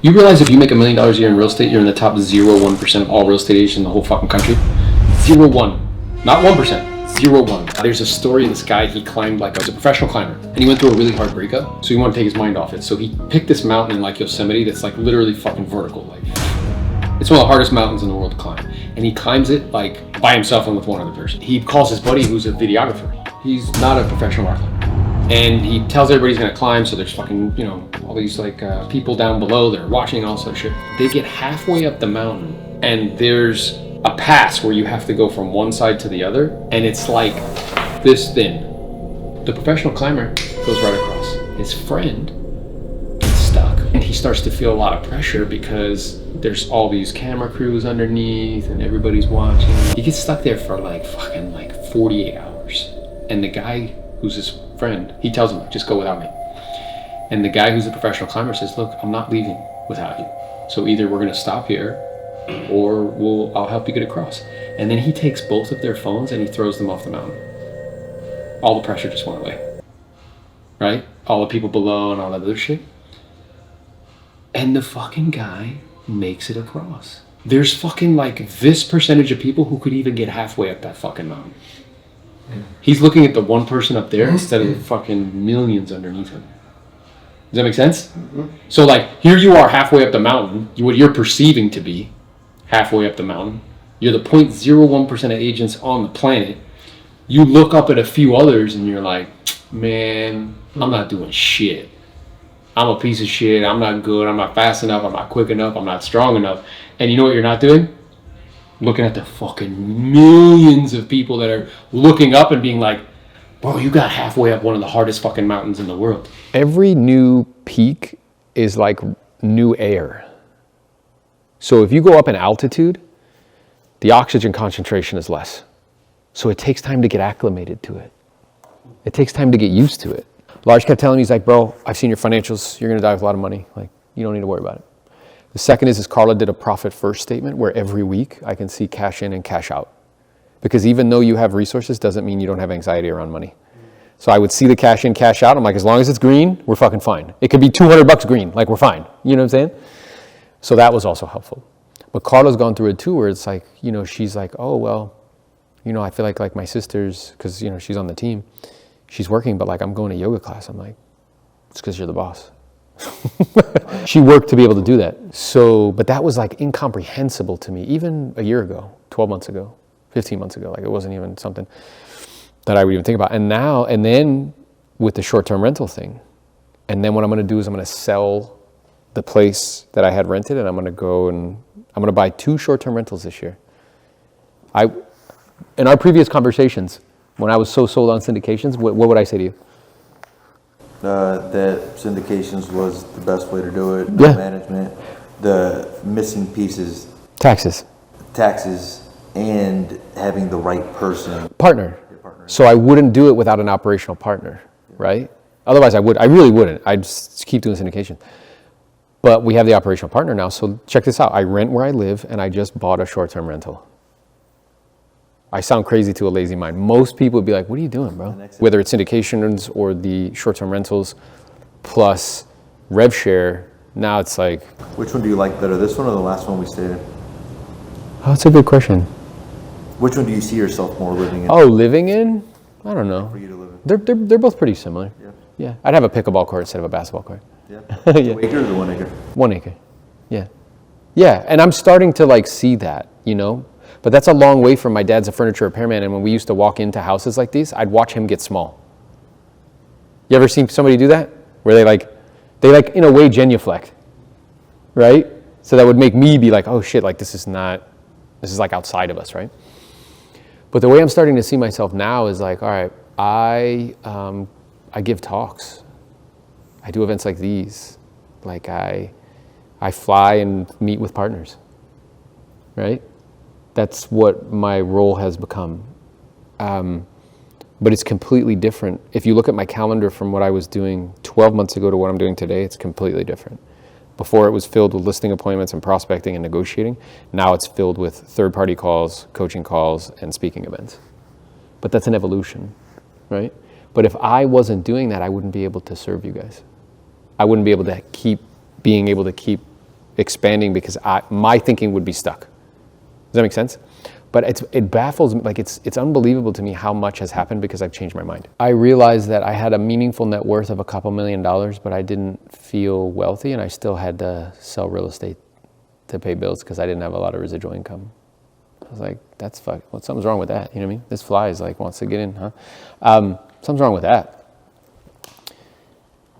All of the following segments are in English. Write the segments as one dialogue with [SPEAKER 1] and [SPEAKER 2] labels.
[SPEAKER 1] You realize if you make $1 million a year in real estate, you're in the top 0.1% of all real estate agents in the whole fucking country? 0.1. Not 1%. 0.1. There's a story of this guy, he climbed like, as a professional climber, and he went through a really hard breakup, so he wanted to take his mind off it. So he picked this mountain in like Yosemite that's like literally fucking vertical. Like, it's one of the hardest mountains in the world to climb. And he climbs it like by himself and with one other person. He calls his buddy who's a videographer. He's not a professional rock climber. And he tells everybody he's gonna climb, so there's fucking, all these like people down below that are watching and all sort of shit. They get halfway up the mountain and there's a pass where you have to go from one side to the other, and it's like this thin. The professional climber goes right across. His friend gets stuck, and he starts to feel a lot of pressure because there's all these camera crews underneath and everybody's watching. He gets stuck there for like fucking like 48 hours. And the guy who's his friend, he tells him, just go without me. And the guy who's a professional climber says, look, I'm not leaving without you. So either we're gonna stop here or I'll help you get across. And then he takes both of their phones and he throws them off the mountain. All the pressure just went away, right? All the people below and all that other shit. And the fucking guy makes it across. There's fucking like this percentage of people who could even get halfway up that fucking mountain. He's looking at the one person up there instead of the fucking millions underneath him. Does that make sense? Mm-hmm. So like, here you are halfway up the mountain, what you're perceiving to be halfway up the mountain. You're the 0.01% of agents on the planet. You look up at a few others and you're like, man, I'm not doing shit. I'm a piece of shit. I'm not good. I'm not fast enough. I'm not quick enough. I'm not strong enough. And you know what you're not doing? Looking at the fucking millions of people that are looking up and being like, bro, you got halfway up one of the hardest fucking mountains in the world.
[SPEAKER 2] Every new peak is like new air. So if you go up in altitude, the oxygen concentration is less. So it takes time to get acclimated to it. It takes time to get used to it. Large kept telling me, he's like, bro, I've seen your financials. You're going to die with a lot of money. Like, you don't need to worry about it. The second is Carla did a profit first statement where every week I can see cash in and cash out. Because even though you have resources doesn't mean you don't have anxiety around money. So I would see the cash in, cash out. I'm like, as long as it's green, we're fucking fine. It could be $200 green, like we're fine. You know what I'm saying? So that was also helpful. But Carla's gone through it too, where it's like, she's like, oh, well, I feel like my sister's, because, she's on the team, she's working, but like I'm going to yoga class. I'm like, it's because you're the boss. She worked to be able to do that. So, but that was like incomprehensible to me, even a year ago, 12 months ago, 15 months ago. Like it wasn't even something that I would even think about. And now, and then with the short-term rental thing, and then what I'm going to do is I'm going to sell the place that I had rented, and I'm going to go and I'm going to buy 2 short-term rentals this year. In our previous conversations, when I was so sold on syndications, what would I say to you?
[SPEAKER 3] That syndications was the best way to do it.
[SPEAKER 2] Yeah.
[SPEAKER 3] Management, the missing pieces.
[SPEAKER 2] Taxes,
[SPEAKER 3] and having the right person.
[SPEAKER 2] Partner. So I wouldn't do it without an operational partner, right? Otherwise I really wouldn't. I'd just keep doing syndication. But we have the operational partner now, so check this out. I rent where I live, and I just bought a short-term rental. I sound crazy to a lazy mind. Most people would be like, what are you doing, bro? Whether it's syndications or the short-term rentals plus rev share, now it's like...
[SPEAKER 3] Which one do you like better, this one or the last one we stayed in?
[SPEAKER 2] Oh, that's a good question.
[SPEAKER 3] Which one do you see yourself more living in?
[SPEAKER 2] Oh, living in? I don't know.
[SPEAKER 3] For you to live in?
[SPEAKER 2] They're both pretty similar. Yeah. I'd have a pickleball court instead of a basketball court.
[SPEAKER 3] Yeah.
[SPEAKER 2] Yeah.
[SPEAKER 3] 2 acres or 1 acre?
[SPEAKER 2] 1 acre. Yeah. Yeah, and I'm starting to like see that, But that's a long way from my dad's a furniture repairman, and when we used to walk into houses like these, I'd watch him get small. You ever seen somebody do that? Where they in a way genuflect, right? So that would make me be like, oh shit, like this is like outside of us, right? But the way I'm starting to see myself now is like, all right, I give talks. I do events like these. Like I fly and meet with partners, right? That's what my role has become. But it's completely different. If you look at my calendar from what I was doing 12 months ago to what I'm doing today, it's completely different. Before it was filled with listing appointments and prospecting and negotiating. Now it's filled with third-party calls, coaching calls, and speaking events. But that's an evolution, right? But if I wasn't doing that, I wouldn't be able to serve you guys. I wouldn't be able to keep expanding because my thinking would be stuck. Does that make sense? But it baffles me, like it's unbelievable to me how much has happened because I've changed my mind. I realized that I had a meaningful net worth of a couple $1 million, but I didn't feel wealthy, and I still had to sell real estate to pay bills because I didn't have a lot of residual income. I was like, that's fuck. Well, something's wrong with that. You know what I mean? This fly is like wants to get in, huh? Something's wrong with that.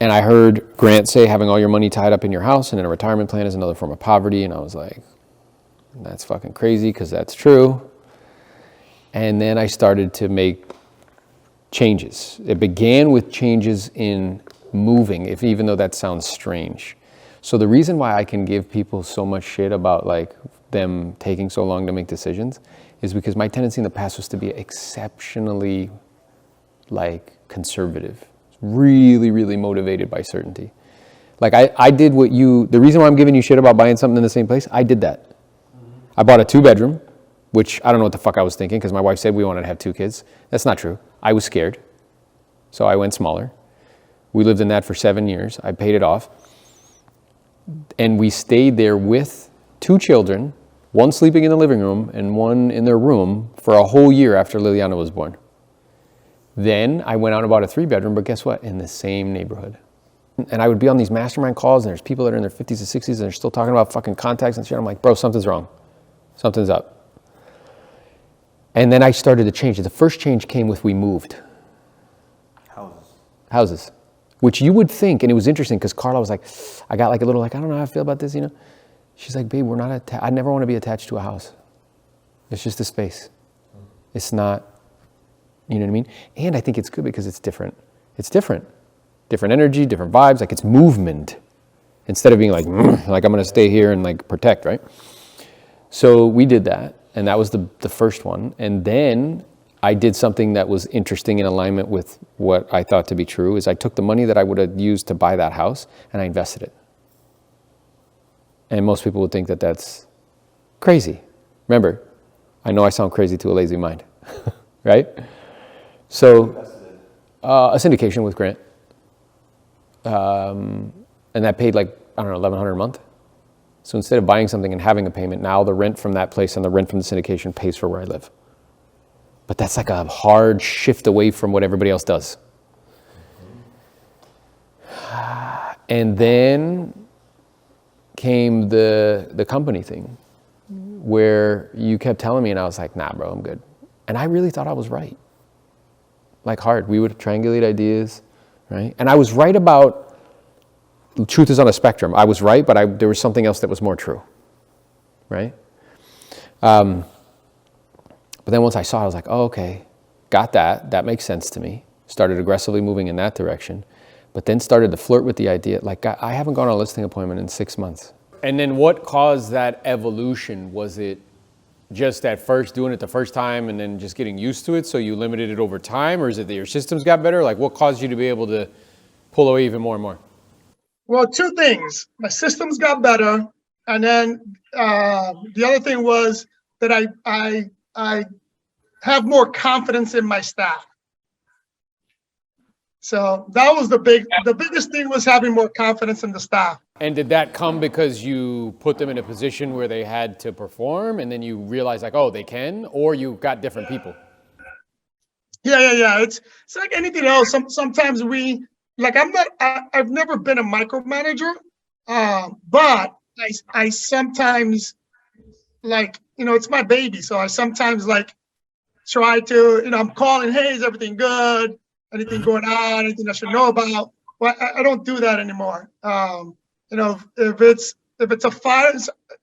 [SPEAKER 2] And I heard Grant say having all your money tied up in your house and in a retirement plan is another form of poverty, and I was like, that's fucking crazy because that's true. And then I started to make changes. It began with changes in moving, even though that sounds strange. So the reason why I can give people so much shit about like them taking so long to make decisions is because my tendency in the past was to be exceptionally like conservative, really, really motivated by certainty. Like I did the reason why I'm giving you shit about buying something in the same place, I did that. I bought a 2-bedroom, which I don't know what the fuck I was thinking because my wife said we wanted to have 2 kids. That's not true. I was scared. So I went smaller. We lived in that for 7 years. I paid it off. And we stayed there with 2 children, one sleeping in the living room and one in their room for a whole year after Liliana was born. Then I went out and bought a 3-bedroom, but guess what? In the same neighborhood. And I would be on these mastermind calls and there's people that are in their 50s and 60s and they're still talking about fucking contacts and shit. I'm like, bro, something's wrong. Something's up. And then I started to change. The first change came with we moved. Houses. Which you would think, and it was interesting because Carla was like, I got like a little like, I don't know how I feel about this, you know? She's like, babe, we're not I never want to be attached to a house. It's just a space. It's not, you know what I mean? And I think it's good because it's different. It's different. Different energy, different vibes, like it's movement. Instead of being like I'm going to stay here and like protect, right? So we did that, and that was the first one. And then I did something that was interesting in alignment with what I thought to be true, is I took the money that I would have used to buy that house and I invested it. And most people would think that that's crazy. Remember, I know I sound crazy to a lazy mind, right? So a syndication with Grant. And that paid like, I don't know, $1,100 a month. So instead of buying something and having a payment, now the rent from that place and the rent from the syndication pays for where I live. But that's like a hard shift away from what everybody else does. And then came the company thing where you kept telling me and I was like, nah, bro, I'm good. And I really thought I was right. Like hard. We would triangulate ideas, right? And I was right about, truth is on a spectrum. I was right, but there was something else that was more true, right? But then once I saw it, I was like, oh, okay, got that. That makes sense to me. Started aggressively moving in that direction, but then started to flirt with the idea. Like I haven't gone on a listing appointment in 6 months. And then what caused that evolution? Was it just at first doing it the first time and then just getting used to it, so you limited it over time? Or is it that your systems got better? Like what caused you to be able to pull away even more and more?
[SPEAKER 4] Well, 2 things. My systems got better, and then the other thing was that I have more confidence in my staff. So that was the biggest thing, was having more confidence in the staff.
[SPEAKER 2] And did that come because you put them in a position where they had to perform and then you realized like, oh, they can, or you got different people?
[SPEAKER 4] Yeah. It's like anything else. Sometimes I've never been a micromanager, but I sometimes like, it's my baby. So I sometimes like try to, I'm calling, hey, is everything good? Anything going on? Anything I should know about? Well, I don't do that anymore. If it's a fire,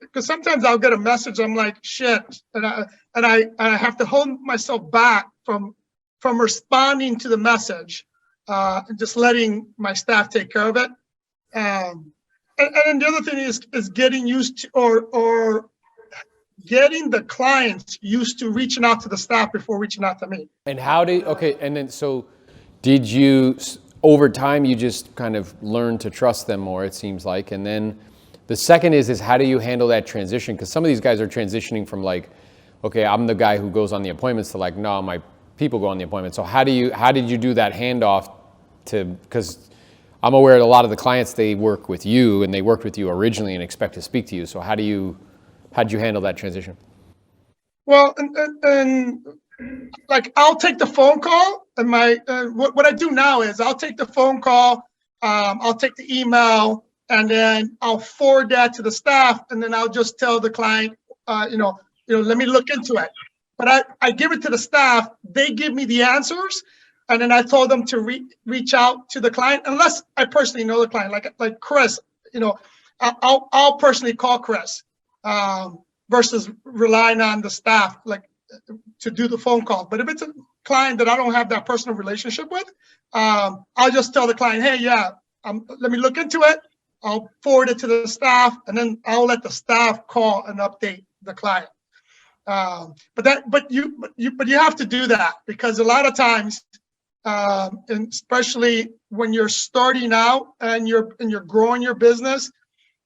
[SPEAKER 4] because sometimes I'll get a message, I'm like, shit. And I have to hold myself back from responding to the message. And just letting my staff take care of it. And then the other thing is getting used to, or getting the clients used to reaching out to the staff before reaching out to me.
[SPEAKER 2] And so did you, over time, you just kind of learn to trust them more, it seems like. And then the second is how do you handle that transition? Because some of these guys are transitioning from like, okay, I'm the guy who goes on the appointments to like, no, my people go on the appointment. So how did you do that handoff to, because I'm aware that a lot of the clients, they work with you and they worked with you originally and expect to speak to you. So how'd you handle that transition?
[SPEAKER 4] Well, and like I'll take the phone call, and what I do now is I'll take the phone call, I'll take the email, and then I'll forward that to the staff, and then I'll just tell the client, let me look into it. But I give it to the staff, they give me the answers, and then I told them to reach out to the client, unless I personally know the client, like Chris, I'll personally call Chris, versus relying on the staff to do the phone call. But if it's a client that I don't have that personal relationship with, I'll just tell the client, hey, let me look into it. I'll forward it to the staff, and then I'll let the staff call and update the client. But you have to do that, because a lot of times, and especially when you're starting out and you're growing your business,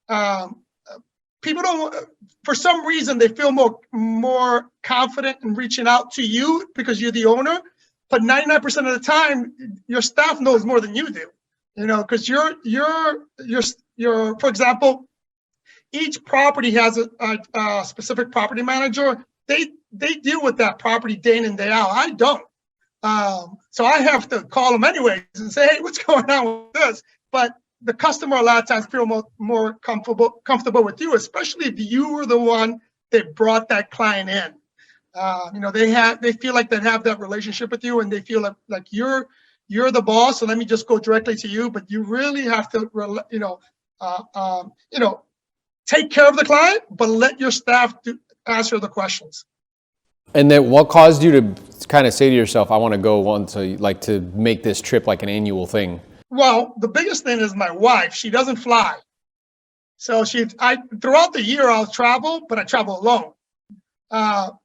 [SPEAKER 4] people don't, for some reason, they feel more confident in reaching out to you because you're the owner. But 99% of the time, your staff knows more than you do. Because you're, for example, each property has a specific property manager. They deal with that property day in and day out. I don't. So I have to call them anyways and say, hey, what's going on with this? But the customer a lot of times feel more comfortable with you, especially if you were the one that brought that client in. They feel like they have that relationship with you, and they feel like you're the boss. So let me just go directly to you. But you really have to, take care of the client, but let your staff answer the questions.
[SPEAKER 2] And then what caused you to kind of say to yourself, I want to go to make this trip like an annual thing?
[SPEAKER 4] Well, the biggest thing is my wife. She doesn't fly. So throughout the year I'll travel, but I travel alone.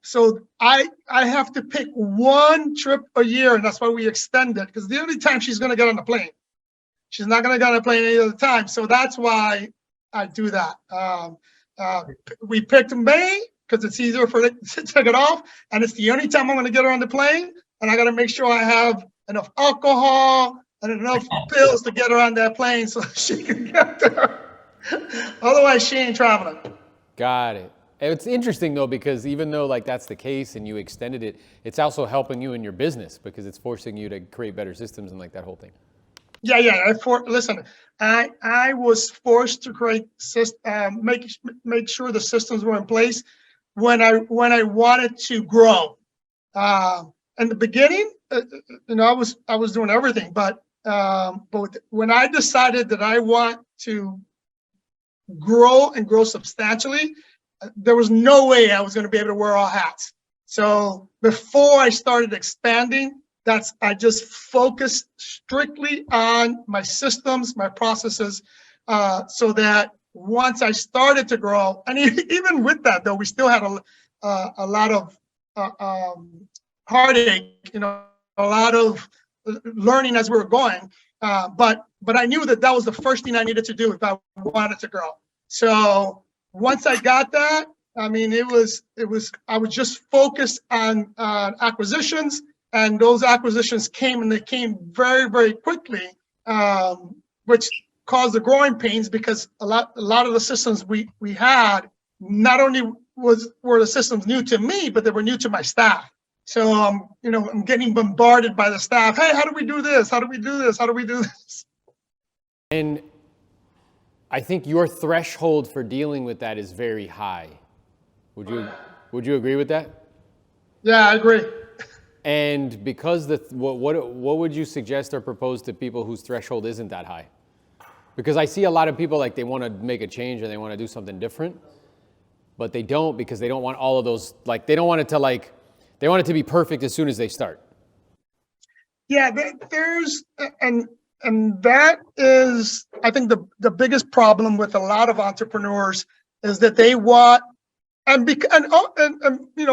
[SPEAKER 4] So I have to pick one trip a year, and that's why we extend it, because the only time she's going to get on the plane. She's not going to get on the plane any other time. So that's why I do that. We picked May because it's easier for it to take it off, and it's the only time I'm going to get her on the plane, and I got to make sure I have enough alcohol and enough pills to get her on that plane so she can get there. Otherwise, she ain't traveling.
[SPEAKER 2] Got it. It's interesting though, because even though that's the case and you extended it, it's also helping you in your business because it's forcing you to create better systems and that whole thing.
[SPEAKER 4] Yeah. Listen, I was forced to create make sure the systems were in place when I wanted to grow. In the beginning, I was doing everything, but when I decided that I want to grow and grow substantially, there was no way I was going to be able to wear all hats. So before I started expanding, I just focused strictly on my systems, my processes, so that once I started to grow, and even with that though, we still had a lot of heartache, a lot of learning as we were going. But I knew that was the first thing I needed to do if I wanted to grow. So once I got that, I mean, I was just focused on acquisitions, and those acquisitions came, and they came very, very quickly, which caused the growing pains, because a lot of the systems we had, not only were the systems new to me, but they were new to my staff. So I'm getting bombarded by the staff. Hey, how do we do this? How do we do this? How do we do this?
[SPEAKER 2] And I think your threshold for dealing with that is very high. Would you agree with that?
[SPEAKER 4] Yeah, I agree.
[SPEAKER 2] And because what would you suggest or propose to people whose threshold isn't that high? Because I see a lot of people they want to make a change and they want to do something different, but they don't, because they don't want all of those, they don't want it to they want it to be perfect as soon as they start.
[SPEAKER 4] Yeah, and that is, I think, the biggest problem with a lot of entrepreneurs is that they want, and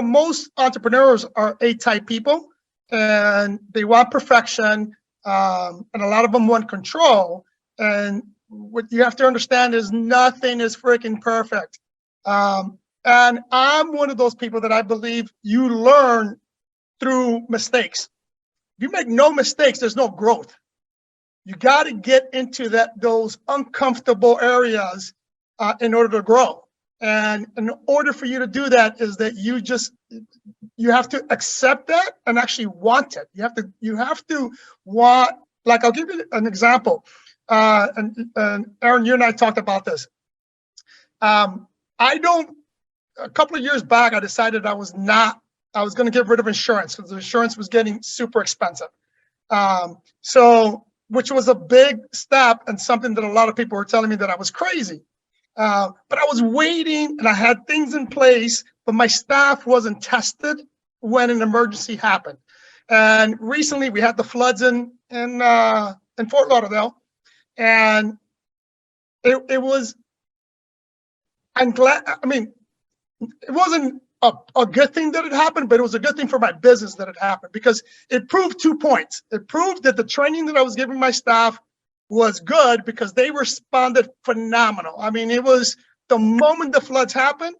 [SPEAKER 4] most entrepreneurs are A-type people, and they want perfection, and a lot of them want control. And what you have to understand is nothing is freaking perfect. And I'm one of those people that I believe you learn through mistakes. If you make no mistakes, there's no growth. You got to get into those uncomfortable areas in order to grow. And in order for you to do that is that you have to accept that and actually want it. You have to want, like, I'll give you an example. And Aaron, you and I talked about this. A couple of years back, I decided I was going to get rid of insurance because the insurance was getting super expensive. Which was a big step and something that a lot of people were telling me that I was crazy. But I was waiting and I had things in place, but my staff wasn't tested when an emergency happened. And recently we had the floods in Fort Lauderdale, and it was, I'm glad, I mean, it wasn't a good thing that it happened, but it was a good thing for my business that it happened, because it proved 2 points. It proved that the training that I was giving my staff was good because they responded phenomenal. I mean, it was the moment the floods happened,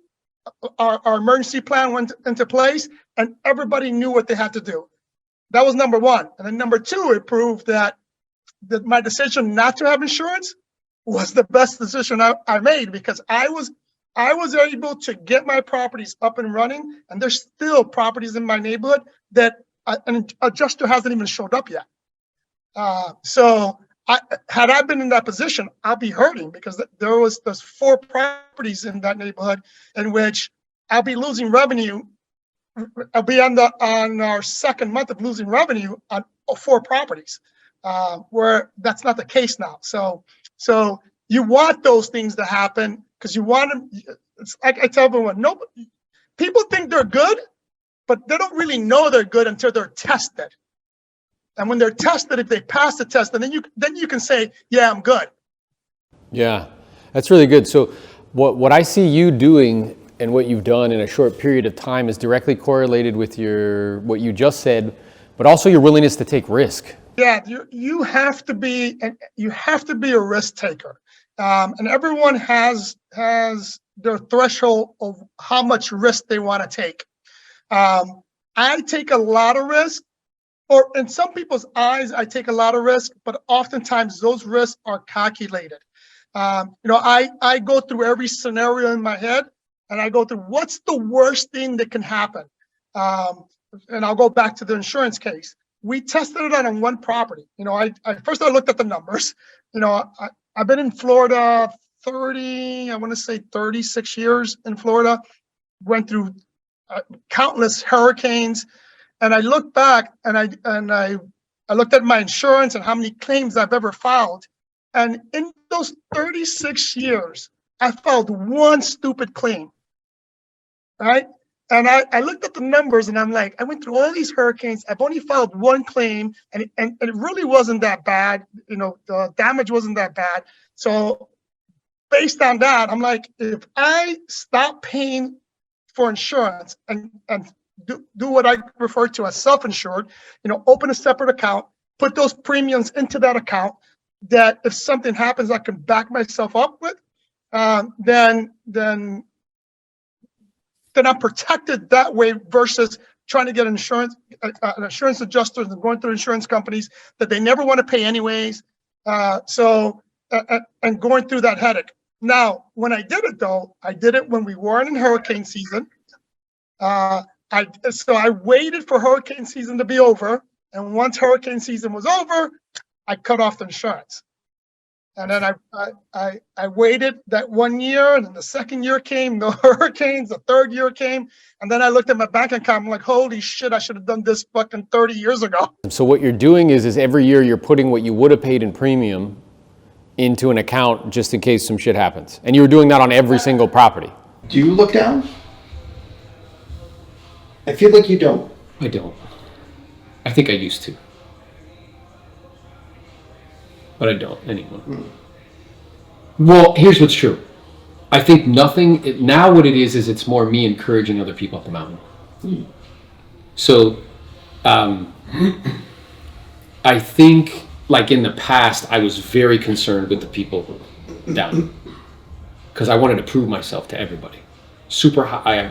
[SPEAKER 4] our emergency plan went into place and everybody knew what they had to do. That was number one. And then number two, it proved that my decision not to have insurance was the best decision I made, because I was able to get my properties up and running, and there's still properties in my neighborhood that an adjuster hasn't even showed up yet. Had I been in that position, I'll be hurting, because there's 4 properties in that neighborhood in which I'll be losing revenue. I'll be on our second month of losing revenue on 4 properties, where that's not the case now. So you want those things to happen because you want them. It's like I tell everyone, people think they're good, but they don't really know they're good until they're tested. And when they're tested, if they pass the test, then you can say, yeah, I'm good.
[SPEAKER 2] Yeah, that's really good. So what I see you doing and what you've done in a short period of time is directly correlated with what you just said, but also your willingness to take risk.
[SPEAKER 4] Yeah, you have to be a risk taker, and everyone has their threshold of how much risk they want to take. I take a lot of risk, or in some people's eyes, I take a lot of risk, but oftentimes those risks are calculated. I go through every scenario in my head, and I go through what's the worst thing that can happen. And I'll go back to the insurance case. We tested it on one property. I first looked at the numbers. I've been in Florida 36 years in Florida, went through countless hurricanes. And I look back and I looked at my insurance and how many claims I've ever filed. And in those 36 years, I filed one stupid claim, right? And I looked at the numbers and I'm like, I went through all these hurricanes. I've only filed one claim, and it really wasn't that bad. The damage wasn't that bad. So based on that, I'm like, if I stop paying for insurance and do what I refer to as self-insured, open a separate account, put those premiums into that account, that if something happens, I can back myself up with, then I'm protected that way, versus trying to get an insurance adjuster and going through insurance companies that they never want to pay anyways. And going through that headache. Now, when I did it though, I did it when we weren't in hurricane season. I waited for hurricane season to be over, and once hurricane season was over, I cut off the insurance. And then I waited that 1 year, and then the second year came, no hurricanes, the third year came, and then I looked at my bank account, I'm like, holy shit, I should have done this fucking 30 years ago.
[SPEAKER 2] So what you're doing is every year you're putting what you would have paid in premium into an account just in case some shit happens. And you were doing that on every single property.
[SPEAKER 5] Do you look down? I feel like you don't.
[SPEAKER 1] I don't. I think I used to. But I don't anymore. Well, here's what's true. I think now what it is it's more me encouraging other people up the mountain. So, I think, like in the past, I was very concerned with the people down. Because I wanted to prove myself to everybody. Super high.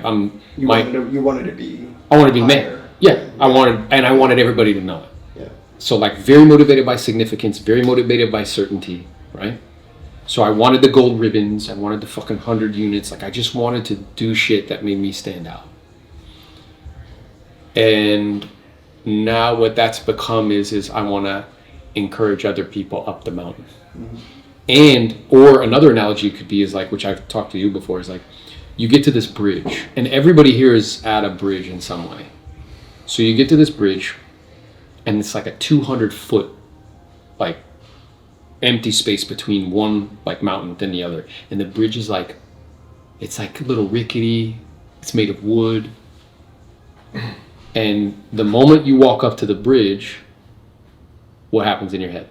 [SPEAKER 5] You wanted to be.
[SPEAKER 1] I wanted to be
[SPEAKER 5] higher.
[SPEAKER 1] man. Yeah, I wanted everybody to know it.
[SPEAKER 5] Yeah.
[SPEAKER 1] So like very motivated by significance, very motivated by certainty, right? So I wanted the gold ribbons, I wanted the fucking 100 units, like I just wanted to do shit that made me stand out. And now what that's become is I want to encourage other people up the mountain. And, or another analogy could be is like, which I've talked to you before, is like, you get to this bridge, and everybody here is at a bridge in some way. So you get to this bridge, and it's like a 200-foot, like, empty space between one, like, mountain than the other. And the bridge is like, it's like a little rickety, it's made of wood. And the moment you walk up to the bridge, what happens in your head?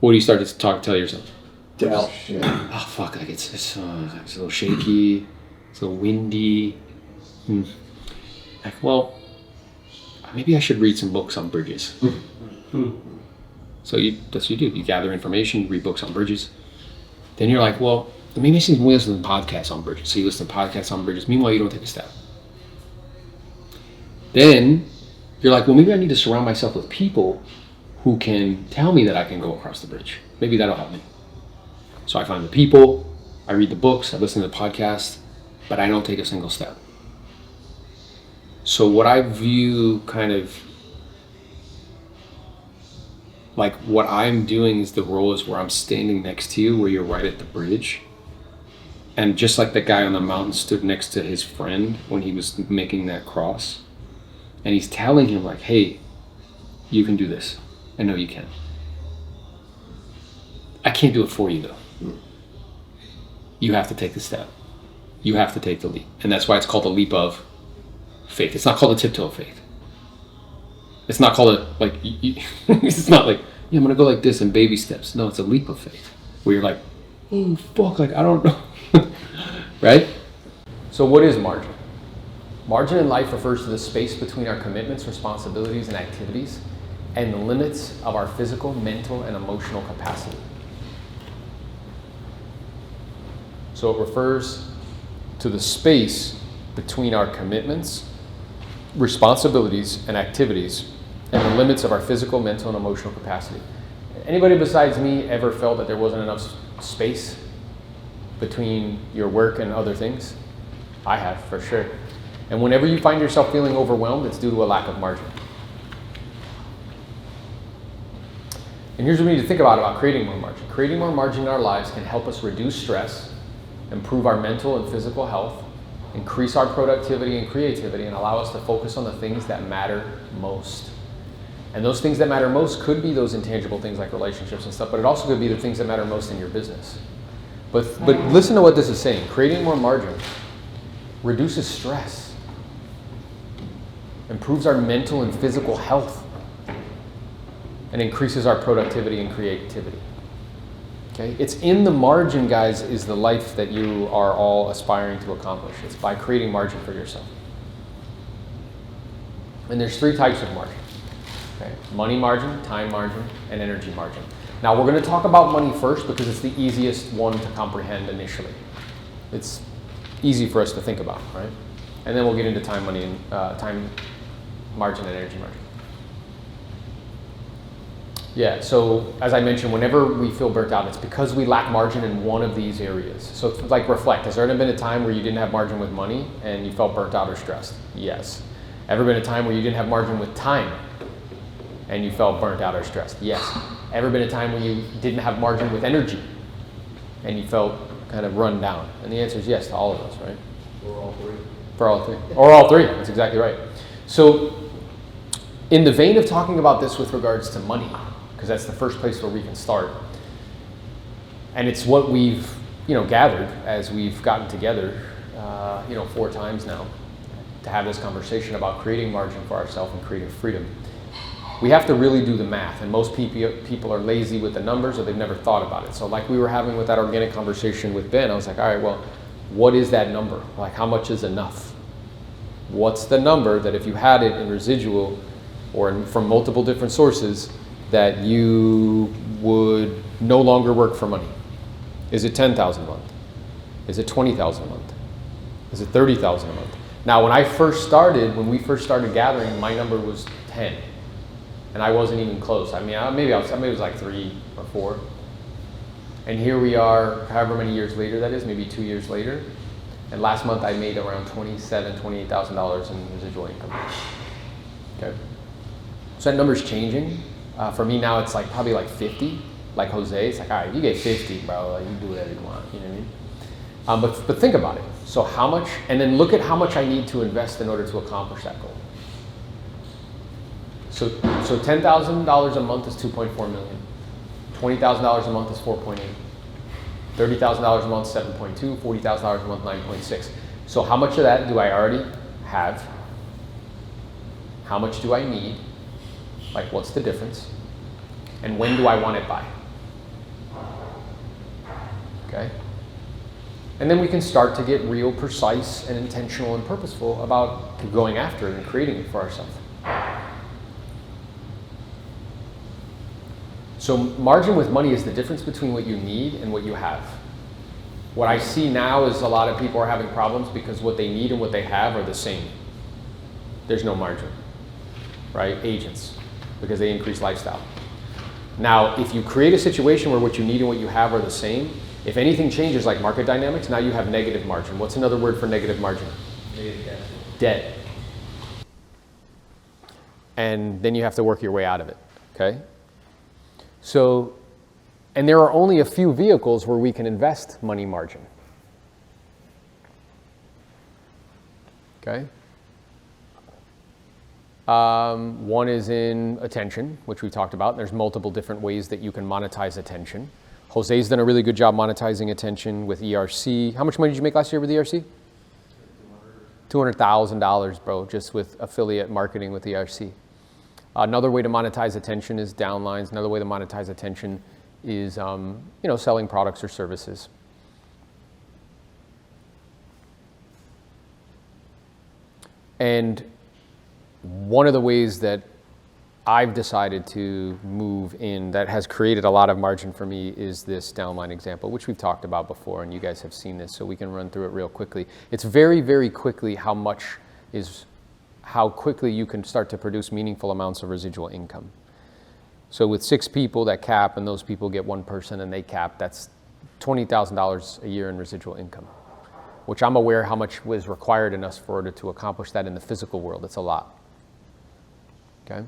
[SPEAKER 1] What do you start to tell yourself?
[SPEAKER 5] Oh, shit.
[SPEAKER 1] Oh fuck! Like it's a little shaky, it's a little windy. Like, well, maybe I should read some books on bridges. So that's what you do. You gather information, you read books on bridges. Then you're like, well, maybe I should listen to podcasts on bridges. So you listen to podcasts on bridges. Meanwhile, you don't take a step. Then you're like, well, maybe I need to surround myself with people who can tell me that I can go across the bridge. Maybe that'll help me. So I find the people, I read the books, I listen to the podcasts, but I don't take a single step. So what I view kind of like what I'm doing is the role is where I'm standing next to you, where you're right at the bridge. And just like the guy on the mountain stood next to his friend when he was making that cross, and he's telling him like, hey, you can do this. I know you can. I can't do it for you though. You have to take the step. You have to take the leap. And that's why it's called a leap of faith. It's not called a tiptoe of faith. It's not called a, like, it's not like, yeah, I'm going to go like this in baby steps. No, it's a leap of faith. Where you're like, oh, fuck, like, I don't know. Right? So what is margin? Margin in life refers to the space between our commitments, responsibilities, and activities, and the limits of our physical, mental, and emotional capacity. So it refers to the space between our commitments, responsibilities, and activities, and the limits of our physical, mental, and emotional capacity. Anybody besides me ever felt that there wasn't enough space between your work and other things? I have, for sure. And whenever you find yourself feeling overwhelmed, it's due to a lack of margin. And here's what we need to think about creating more margin. Creating more margin in our lives can help us reduce stress, improve our mental and physical health, increase our productivity and creativity, and allow us to focus on the things that matter most. And those things that matter most could be those intangible things like relationships and stuff, but it also could be the things that matter most in your business. But listen to what this is saying. Creating more margin reduces stress, improves our mental and physical health, and increases our productivity and creativity. Okay? It's in the margin, guys, is the life that you are all aspiring to accomplish. It's by creating margin for yourself. And there's three types of margin. Okay? Money margin, time margin, and energy margin. Now we're going to talk about money first because it's the easiest one to comprehend initially. It's easy for us to think about, right? And then we'll get into time, money, and time margin and energy margin. Yeah, so as I mentioned, whenever we feel burnt out, it's because we lack margin in one of these areas. So it's like reflect. Has there ever been a time where you didn't have margin with money and you felt burnt out or stressed? Yes. Ever been a time where you didn't have margin with time and you felt burnt out or stressed? Yes. Ever been a time where you didn't have margin with energy and you felt kind of run down? And the answer is yes to all of those, right?
[SPEAKER 3] Or all three.
[SPEAKER 1] For all three. Or all three, that's exactly right. So in the vein of talking about this with regards to money, because that's the first place where we can start, and it's what we've gathered as we've gotten together 4 times now to have this conversation about creating margin for ourselves and creating freedom. We have to really do the math, and most people are lazy with the numbers or they've never thought about it. So like we were having with that organic conversation with Ben, I was like, all right, well, what is that number? Like, how much is enough? What's the number that if you had it in residual or from multiple different sources that you would no longer work for money? Is it 10,000 a month? Is it 20,000 a month? Is it 30,000 a month? Now, when we first started gathering, my number was 10.
[SPEAKER 2] And I wasn't even close. I mean, maybe it was like 3 or 4. And here we are, however many years later that is, maybe 2 years later. And last month I made around $28,000 in residual income. Okay. So that number's changing. For me now, it's like probably like 50. Like Jose, it's like, all right, you get 50, bro. Like, you do whatever you want. You know what I mean? But think about it. So how much? And then look at how much I need to invest in order to accomplish that goal. So $10,000 a month is 2.4 million. $20,000 a month is 4.8. $30,000 a month, 7.2. $40,000 a month, 9.6. So how much of that do I already have? How much do I need? Like, what's the difference? And when do I want it by? Okay? And then we can start to get real precise and intentional and purposeful about going after it and creating it for ourselves. So margin with money is the difference between what you need and what you have. What I see now is a lot of people are having problems because what they need and what they have are the same. There's no margin, right? Agents, because they increase lifestyle. Now, if you create a situation where what you need and what you have are the same, if anything changes like market dynamics, now you have negative margin. What's another word for negative margin? Negative debt. And then you have to work your way out of it, okay? So, and there are only a few vehicles where we can invest money margin. Okay? One is in attention, which we talked about. There's multiple different ways that you can monetize attention. Jose's done a really good job monetizing attention with ERC. How much money did you make last year with ERC? $200,000, bro, just with affiliate marketing with ERC. Another way to monetize attention is downlines. Another way to monetize attention is selling products or services. And one of the ways that I've decided to move in that has created a lot of margin for me is this downline example, which we've talked about before, and you guys have seen this, so we can run through it real quickly. It's very, very quickly how quickly you can start to produce meaningful amounts of residual income. So with 6 people that cap, and those people get 1 person and they cap, that's $20,000 a year in residual income, which I'm aware how much was required in us for order to accomplish that in the physical world. It's a lot. Okay?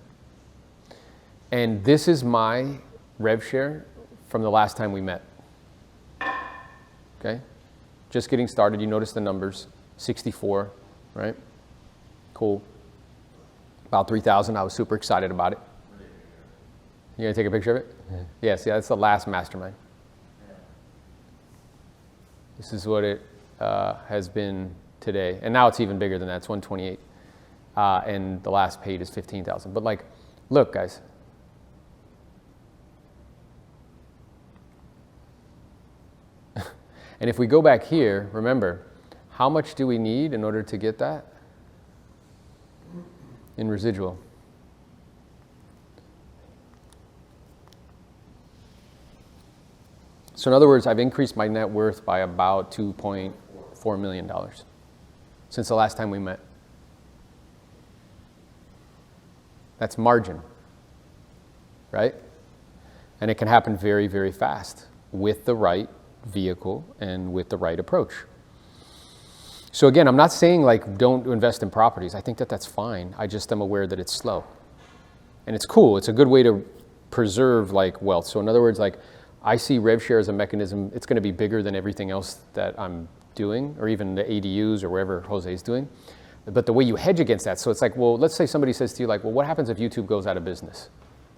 [SPEAKER 2] And this is my rev share from the last time we met. Okay? Just getting started. You notice the numbers, 64, right? Cool. About 3,000. I was super excited about it. You gonna take a picture of it? Yes, yeah, that's the last mastermind. This is what it has been today. And now it's even bigger than that. It's 128. And the last paid is 15,000. But like, look, guys. And if we go back here, remember, how much do we need in order to get that? In residual. So in other words, I've increased my net worth by about $2.4 million since the last time we met. That's margin, right? And it can happen very, very fast with the right vehicle and with the right approach. So again, I'm not saying like don't invest in properties. I think that that's fine. I just am aware that it's slow. And it's cool. It's a good way to preserve like wealth. So in other words, like I see rev share as a mechanism. It's going to be bigger than everything else that I'm doing, or even the ADUs or wherever Jose's doing. But the way you hedge against that, so it's like, well, let's say somebody says to you like, well, what happens if YouTube goes out of business?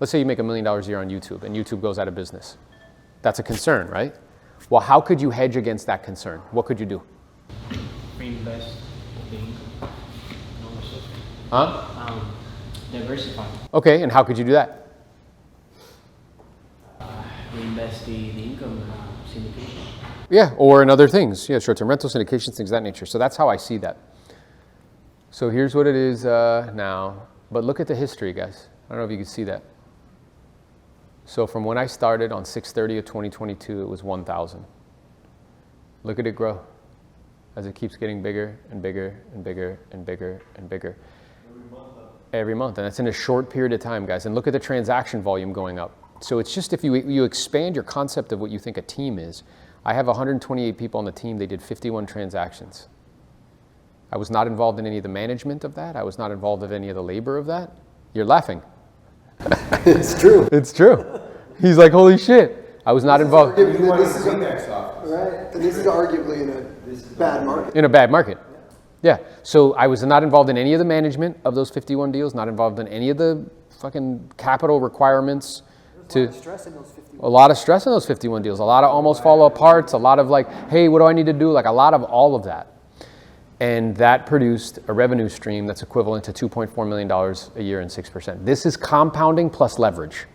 [SPEAKER 2] Let's say you make $1 million a year on YouTube and YouTube goes out of business. That's a concern, right? Well, how could you hedge against that concern? What could you do?
[SPEAKER 6] Reinvest the income.
[SPEAKER 2] Huh?
[SPEAKER 6] Diversify.
[SPEAKER 2] Okay, and how could you do that?
[SPEAKER 6] Reinvest the income syndication.
[SPEAKER 2] Yeah, or in other things. Yeah, short-term rental syndications, things of that nature. So that's how I see that. So here's what it is now. But look at the history, guys. I don't know if you can see that. So from when I started on 6/30 of 2022, it was 1,000. Look at it grow as it keeps getting bigger and bigger and bigger and bigger and bigger. Every month, and that's in a short period of time, guys. And look at the transaction volume going up. So it's just if you expand your concept of what you think a team is. I have 128 people on the team. They did 51 transactions. I was not involved in any of the management of that. I was not involved in any of the labor of that. You're laughing.
[SPEAKER 5] It's true.
[SPEAKER 2] It's true. He's like, holy shit. I was not involved.
[SPEAKER 5] This is right. And this is arguably in a bad market.
[SPEAKER 2] In a bad market. Yeah. So I was not involved in any of the management of those 51 deals, not involved in any of the fucking capital requirements. A lot of stress in those 51 deals. A lot of almost fall apart. A lot of like, hey, what do I need to do? Like a lot of all of that. And that produced a revenue stream that's equivalent to $2.4 million a year and 6%. This is compounding plus leverage.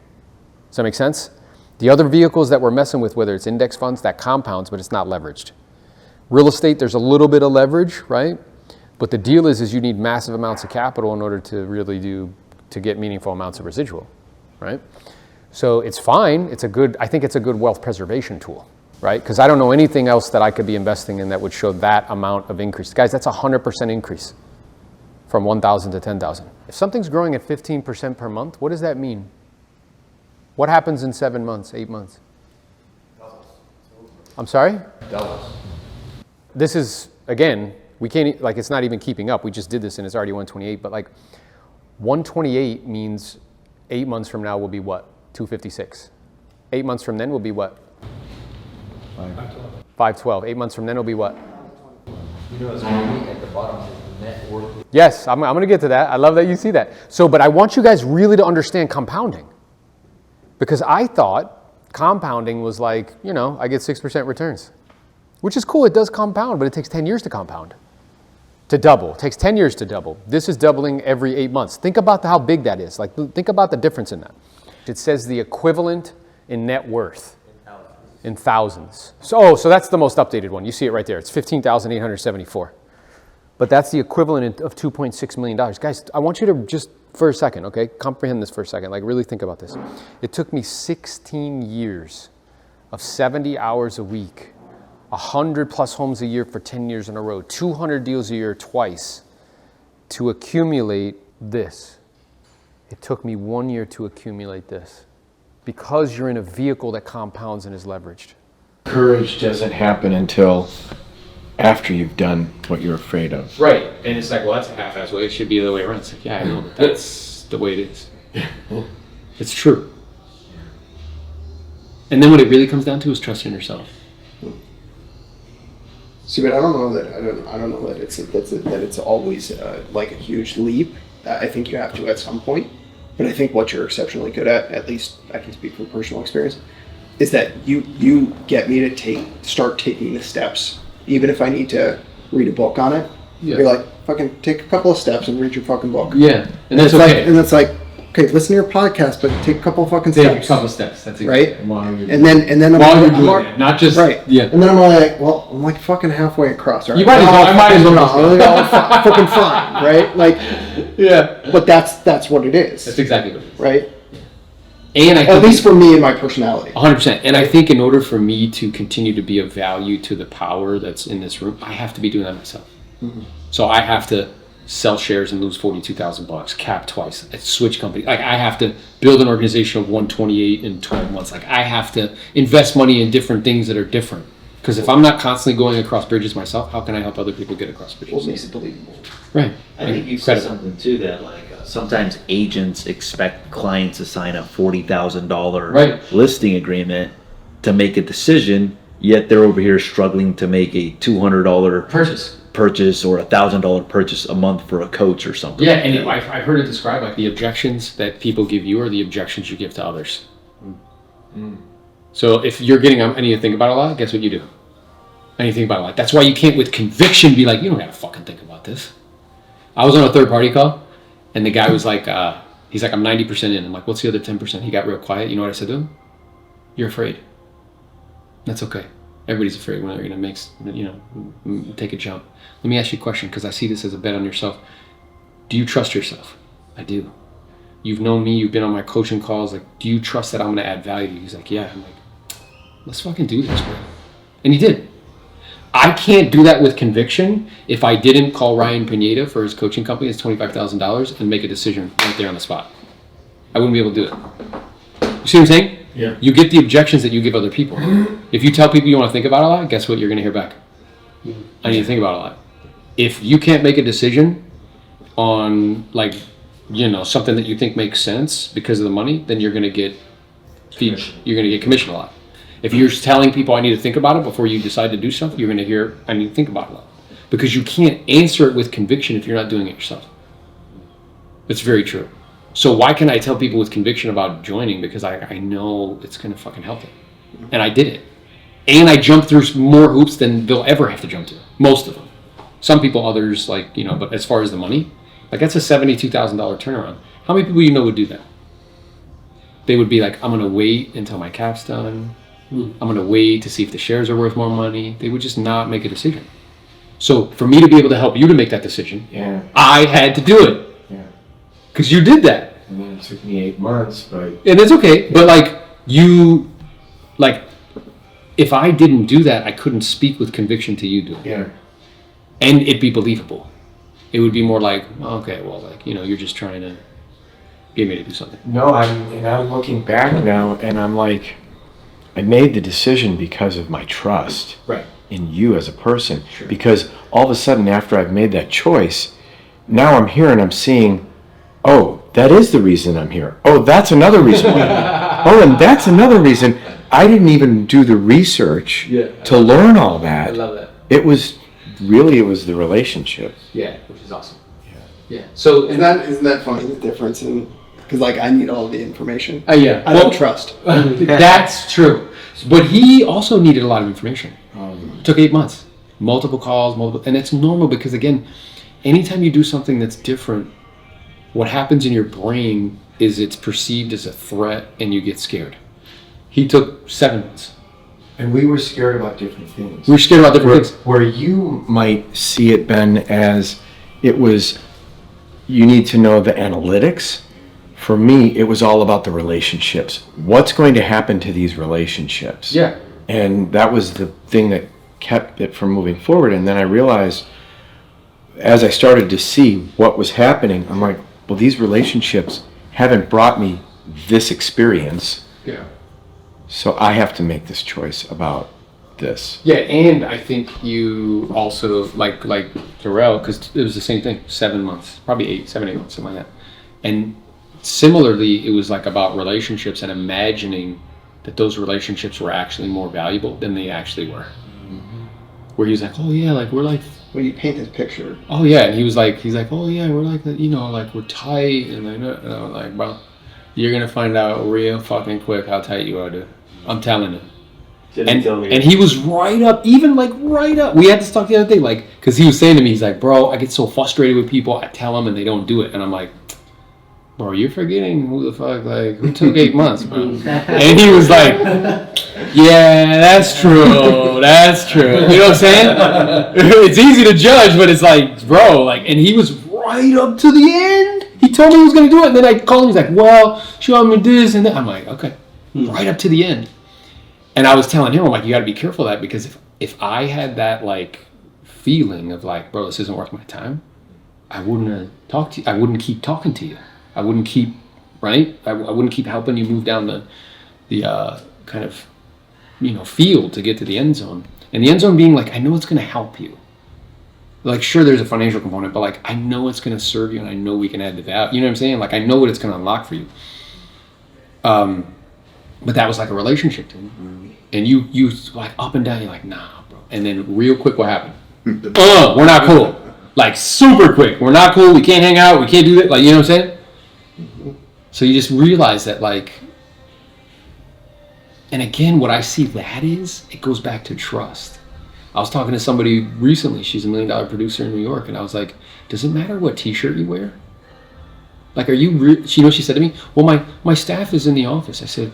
[SPEAKER 2] Does that make sense? The other vehicles that we're messing with, whether it's index funds, that compounds, but it's not leveraged. Real estate, there's a little bit of leverage, right? But the deal is you need massive amounts of capital in order to really to get meaningful amounts of residual, right? So it's fine. I think it's a good wealth preservation tool, right? Because I don't know anything else that I could be investing in that would show that amount of increase. Guys, that's 100% increase from 1,000 to 10,000. If something's growing at 15% per month, what does that mean? What happens in 7 months, 8 months? I'm sorry?
[SPEAKER 3] Doubles.
[SPEAKER 2] This is, again, we can't, like, it's not even keeping up. We just did this and it's already 128, but like 128 means 8 months from now will be what? 256. 8 months from then will be what? 512. 8 months from then will be what?
[SPEAKER 7] You know, it's going to be at the bottom of the net worth.
[SPEAKER 2] Yes, I'm going to get to that. I love that you see that. So, but I want you guys really to understand compounding. Because I thought compounding was like, you know, I get 6% returns. Which is cool, it does compound, but it takes 10 years to compound. To double, it takes 10 years to double. This is doubling every 8 months. Think about how big that is. Like, think about the difference in that. It says the equivalent in net worth. In thousands. So that's the most updated one. You see it right there. It's 15,874. But that's the equivalent of $2.6 million. Guys, I want you to just, for a second, okay, comprehend this for a second. Like, really think about this. It took me 16 years of 70 hours a week, 100 plus homes a year for 10 years in a row, 200 deals a year twice to accumulate this. It took me 1 year to accumulate this because you're in a vehicle that compounds and is leveraged.
[SPEAKER 8] Courage doesn't happen until after you've done what you're afraid of.
[SPEAKER 1] Right. And it's like, well, that's a half-ass way. It should be the other way around. It's like, yeah, I know, but that's the way it is. It's true. And then what it really comes down to is trusting yourself.
[SPEAKER 5] See, but I don't know that it's always like a huge leap. I think you have to at some point. But I think what you're exceptionally good at least I can speak from personal experience, is that you get me to start taking the steps, even if I need to read a book on it. Yeah. You're like, fucking take a couple of steps and read your fucking book.
[SPEAKER 1] Yeah, and that's okay.
[SPEAKER 5] And that's like, okay, listen to your podcast, but take a couple of fucking steps.
[SPEAKER 1] Take a couple of steps. That's
[SPEAKER 5] right.
[SPEAKER 1] And
[SPEAKER 5] then
[SPEAKER 1] while you're doing it, not just
[SPEAKER 5] right.
[SPEAKER 1] Yeah.
[SPEAKER 5] And then I'm like fucking halfway across. Right?
[SPEAKER 1] You might as well. I might as well.
[SPEAKER 5] Fucking fine, right? Like,
[SPEAKER 1] yeah.
[SPEAKER 5] But that's what it is.
[SPEAKER 1] That's exactly what it is.
[SPEAKER 5] Right.
[SPEAKER 1] And I think,
[SPEAKER 5] at least for me and my personality.
[SPEAKER 1] 100%. And I think in order for me to continue to be of value to the power that's in this room, I have to be doing that myself. Mm-hmm. So I have to sell shares and lose $42,000, cap twice, switch company. Like, I have to build an organization of 128 in 12 months. Like, I have to invest money in different things that are different. Because if I'm not constantly going across bridges myself, how can I help other people get across bridges?
[SPEAKER 5] What makes it believable?
[SPEAKER 1] Right.
[SPEAKER 7] I think you said something too that like sometimes agents expect clients to sign a $40,000 listing agreement to make a decision, yet they're over here struggling to make a $200 purchase or $1,000 purchase a month for a coach or something.
[SPEAKER 1] Yeah, and I've heard it described like the objections that people give you are the objections you give to others. Mm. So if you're getting, I need to think about it a lot, guess what you do? I need to think about it a lot. That's why you can't with conviction be like, you don't gotta fucking think about this. I was on a third party call and the guy was like, he's like, I'm 90% in. I'm like, what's the other 10%? He got real quiet. You know what I said to him? You're afraid. That's okay. Everybody's afraid when they're gonna take a jump. Let me ask you a question, because I see this as a bet on yourself. Do you trust yourself? I do. You've known me, you've been on my coaching calls. Like, do you trust that I'm gonna add value to you? He's like, yeah. I'm like, let's fucking do this, bro. And he did. I can't do that with conviction if I didn't call Ryan Pineda for his coaching company. It's $25,000 and make a decision right there on the spot. I wouldn't be able to do it. You see what I'm saying?
[SPEAKER 8] Yeah.
[SPEAKER 1] You get the objections that you give other people. If you tell people you want to think about it a lot, guess what you're going to hear back? I need to think about it a lot. If you can't make a decision on like, you know, something that you think makes sense because of the money, then you're going to get commission a lot. If you're telling people I need to think about it before you decide to do something, you're going to hear I need to think about it a lot. Because you can't answer it with conviction if you're not doing it yourself. It's very true. So why can I tell people with conviction about joining? Because I know it's going to fucking help them. And I did it. And I jumped through more hoops than they'll ever have to jump through. Most of them. Some people, others, like, you know, but as far as the money, like that's a $72,000 turnaround. How many people you know would do that? They would be like, I'm going to wait until my cap's done. I'm going to wait to see if the shares are worth more money. They would just not make a decision. So for me to be able to help you to make that decision, I had to do it. Because you did that.
[SPEAKER 8] And then it took me 8 months, but...
[SPEAKER 1] And it's okay. But if I didn't do that, I couldn't speak with conviction to you doing it.
[SPEAKER 8] Yeah.
[SPEAKER 1] And it'd be believable. It would be more like, okay, well, like, you know, you're just trying to get me to do something.
[SPEAKER 8] No, I'm looking back now, and I'm like, I made the decision because of my trust in you as a person.
[SPEAKER 1] Sure.
[SPEAKER 8] Because all of a sudden, after I've made that choice, now I'm here and I'm seeing, oh, that is the reason I'm here. Oh, that's another reason why. Oh, and that's another reason. I didn't even do the research to learn all that.
[SPEAKER 1] I love that.
[SPEAKER 8] It was the relationship.
[SPEAKER 1] Yeah, which is awesome. Yeah. So
[SPEAKER 5] Isn't that funny, the difference in, because like I need all the information.
[SPEAKER 1] Yeah.
[SPEAKER 5] I don't trust.
[SPEAKER 1] That's true. But he also needed a lot of information. It took 8 months. Multiple calls, and it's normal because, again, anytime you do something that's different, what happens in your brain is it's perceived as a threat and you get scared. He took 7 months.
[SPEAKER 8] And we were scared about different things.
[SPEAKER 1] We were scared about different things.
[SPEAKER 8] Where you might see it, Ben, as it was, you need to know the analytics. For me, it was all about the relationships. What's going to happen to these relationships?
[SPEAKER 1] Yeah.
[SPEAKER 8] And that was the thing that kept it from moving forward. And then I realized, as I started to see what was happening, I'm like, well, these relationships haven't brought me this experience.
[SPEAKER 1] Yeah.
[SPEAKER 8] So I have to make this choice about this.
[SPEAKER 1] Yeah, and I think you also, like Darrell, because it was the same thing, 7 months, probably 7, 8 months, something like that. And similarly, it was like about relationships and imagining that those relationships were actually more valuable than they actually were. Mm-hmm. Where he was like, oh yeah, like we're like...
[SPEAKER 5] Well, you paint this picture.
[SPEAKER 1] Oh yeah, and he's like, oh yeah, we're like, you know, like we're tight, and I know, and I'm like, bro, you're gonna find out real fucking quick how tight you are, dude. I'm telling you. And he was right up. We had this talk the other day, like, because he was saying to me, he's like, bro, I get so frustrated with people. I tell them and they don't do it, and I'm like, bro, you're forgetting who the fuck, like, who took 8 months, bro? And he was like, yeah, that's true. You know what I'm saying? It's easy to judge, but it's like, bro, like, and he was right up to the end. He told me he was gonna do it, and then I called him. He's like, well, show me this and that. I'm like, okay. Right up to the end. And I was telling him, I'm like, you got to be careful of that, because if I had that like feeling of like, bro, this isn't worth my time, I wouldn't have talked to you. I wouldn't keep talking to you. I wouldn't keep, right? I wouldn't keep helping you move down the kind of, you know, field to get to the end zone. And the end zone being like, I know it's going to help you. Like, sure, there's a financial component, but like, I know it's going to serve you, and I know we can add the value. You know what I'm saying? Like, I know what it's going to unlock for you. But that was like a relationship thing. And you like up and down, you're like, nah, bro. And then real quick, what happened? We're not cool. Like super quick. We're not cool. We can't hang out. We can't do that. Like, you know what I'm saying? So you just realize that, like, and again, what I see that is, it goes back to trust. I was talking to somebody recently. She's $1 million producer in New York. And I was like, does it matter what t-shirt you wear? Like, are you, you know what she said to me? Well, my staff is in the office. I said,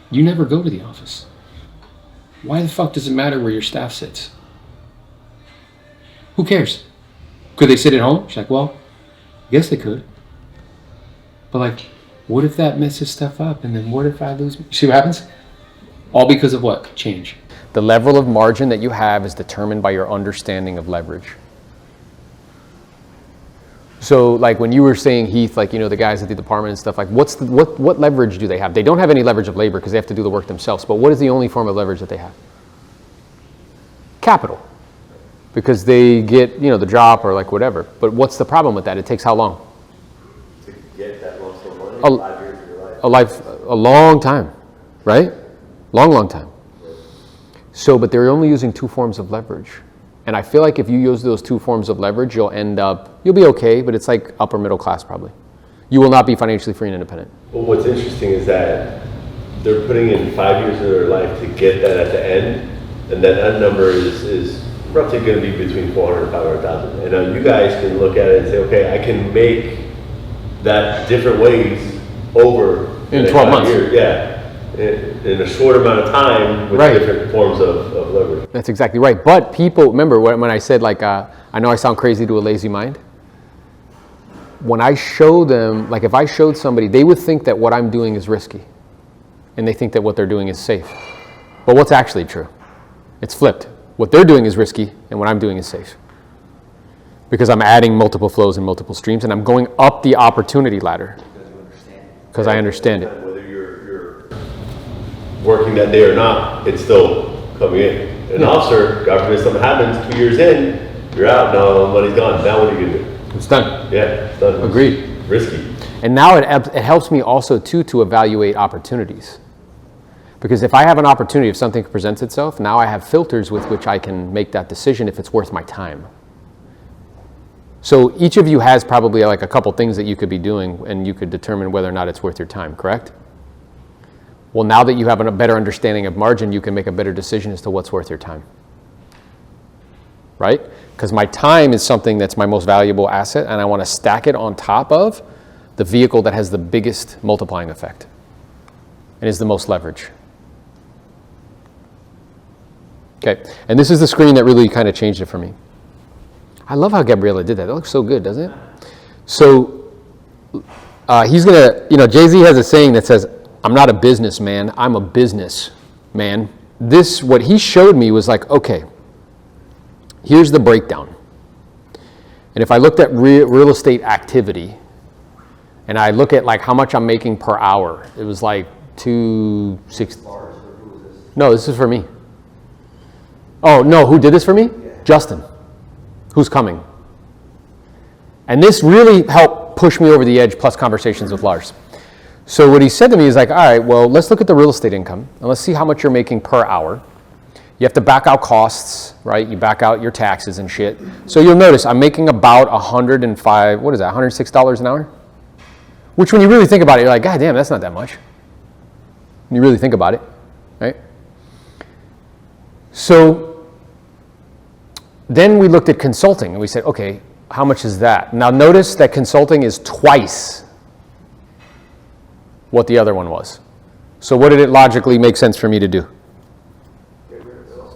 [SPEAKER 1] you never go to the office. Why the fuck does it matter where your staff sits? Who cares? Could they sit at home? She's like, well, I guess they could. But like, what if that messes stuff up? And then what if I lose? See what happens? All because of what? Change.
[SPEAKER 2] The level of margin that you have is determined by your understanding of leverage. So like when you were saying, Heath, like, you know, the guys at the department and stuff, like what leverage do they have? They don't have any leverage of labor because they have to do the work themselves. But what is the only form of leverage that they have? Capital. Because they get, you know, the drop or like whatever. But what's the problem with that? It takes how long?
[SPEAKER 3] To get that lump sum money, 5 years of your life.
[SPEAKER 2] A long time, right? Long time. So, but they're only using 2 forms of leverage. And I feel like if you use those 2 forms of leverage, you'll be okay, but it's like upper middle class probably. You will not be financially free and independent.
[SPEAKER 9] Well, what's interesting is that they're putting in 5 years of their life to get that at the end, and that number is roughly going to be between 400 and 500,000. And now you guys can look at it and say, okay, I can make that different ways over
[SPEAKER 2] in 12 months.
[SPEAKER 9] Years. Yeah. In a short amount of time with different forms of leverage.
[SPEAKER 2] That's exactly right. But people, remember when I said like, I know I sound crazy to a lazy mind. When I show them, like if I showed somebody, they would think that what I'm doing is risky. And they think that what they're doing is safe. But what's actually true? It's flipped. What they're doing is risky and what I'm doing is safe. Because I'm adding multiple flows and multiple streams and I'm going up the opportunity ladder. Because I understand it.
[SPEAKER 9] Working that day or not, it's still coming in. An officer, God forbid something happens, 2 years in, you're out, now money's gone. Now what are you gonna do?
[SPEAKER 2] It's done.
[SPEAKER 9] Yeah, it's done.
[SPEAKER 2] Agreed.
[SPEAKER 9] It's risky.
[SPEAKER 2] And now it helps me also too to evaluate opportunities. Because if I have an opportunity, if something presents itself, now I have filters with which I can make that decision if it's worth my time. So each of you has probably like a couple things that you could be doing and you could determine whether or not it's worth your time, correct? Well, now that you have a better understanding of margin, you can make a better decision as to what's worth your time. Right? Because my time is something that's my most valuable asset, and I want to stack it on top of the vehicle that has the biggest multiplying effect and is the most leverage. Okay, and this is the screen that really kind of changed it for me. I love how Gabriella did that. That looks so good, doesn't it? So he's gonna, you know, Jay-Z has a saying that says, I'm not a businessman, I'm a businessman. This, what he showed me was like, okay, here's the breakdown. And if I looked at real estate activity, and I look at like how much I'm making per hour, it was like $260. No, this is for me. Oh, no, who did this for me? Yeah. Justin, who's coming. And this really helped push me over the edge, plus conversations with Lars. So what he said to me is like, all right, well, let's look at the real estate income, and let's see how much you're making per hour. You have to back out costs, right? You back out your taxes and shit. So you'll notice I'm making about $106 an hour? Which when you really think about it, you're like, God damn, that's not that much. When you really think about it, right? So then we looked at consulting and we said, okay, how much is that? Now notice that consulting is twice what the other one was. So what did it logically make sense for me to do?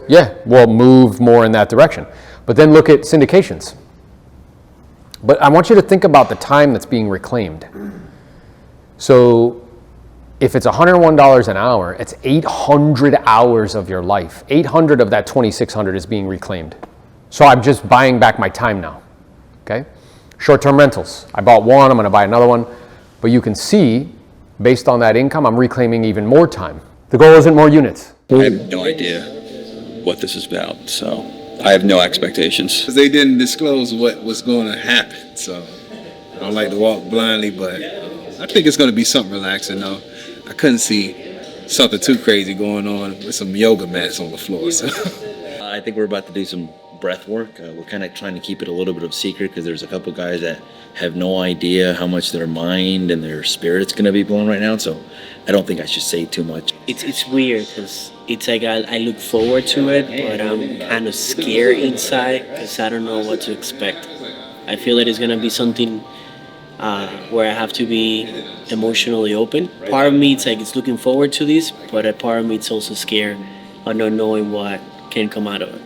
[SPEAKER 2] Yeah, well, move more in that direction. But then look at syndications. But I want you to think about the time that's being reclaimed. So if it's $101 an hour, it's 800 hours of your life. 800 of that 2,600 is being reclaimed. So I'm just buying back my time now, okay? Short-term rentals. I bought one, I'm gonna buy another one. But you can see, based on that income, I'm reclaiming even more time. The goal isn't more units.
[SPEAKER 10] I have no idea what this is about, so I have no expectations.
[SPEAKER 11] They didn't disclose what was going to happen, so I don't like to walk blindly, but I think it's going to be something relaxing, though. I couldn't see something too crazy going on with some yoga mats on the floor. So.
[SPEAKER 7] I think we're about to do some breath work. We're kind of trying to keep it a little bit of secret because there's a couple guys that have no idea how much their mind and their spirit's going to be blown right now, so I don't think I should say too much.
[SPEAKER 6] It's weird because it's like I look forward to it, but I'm kind of scared inside because I don't know what to expect. I feel that it's going to be something where I have to be emotionally open. Part of me, it's looking forward to this, but a part of me, it's also scared of not knowing what can come out of it.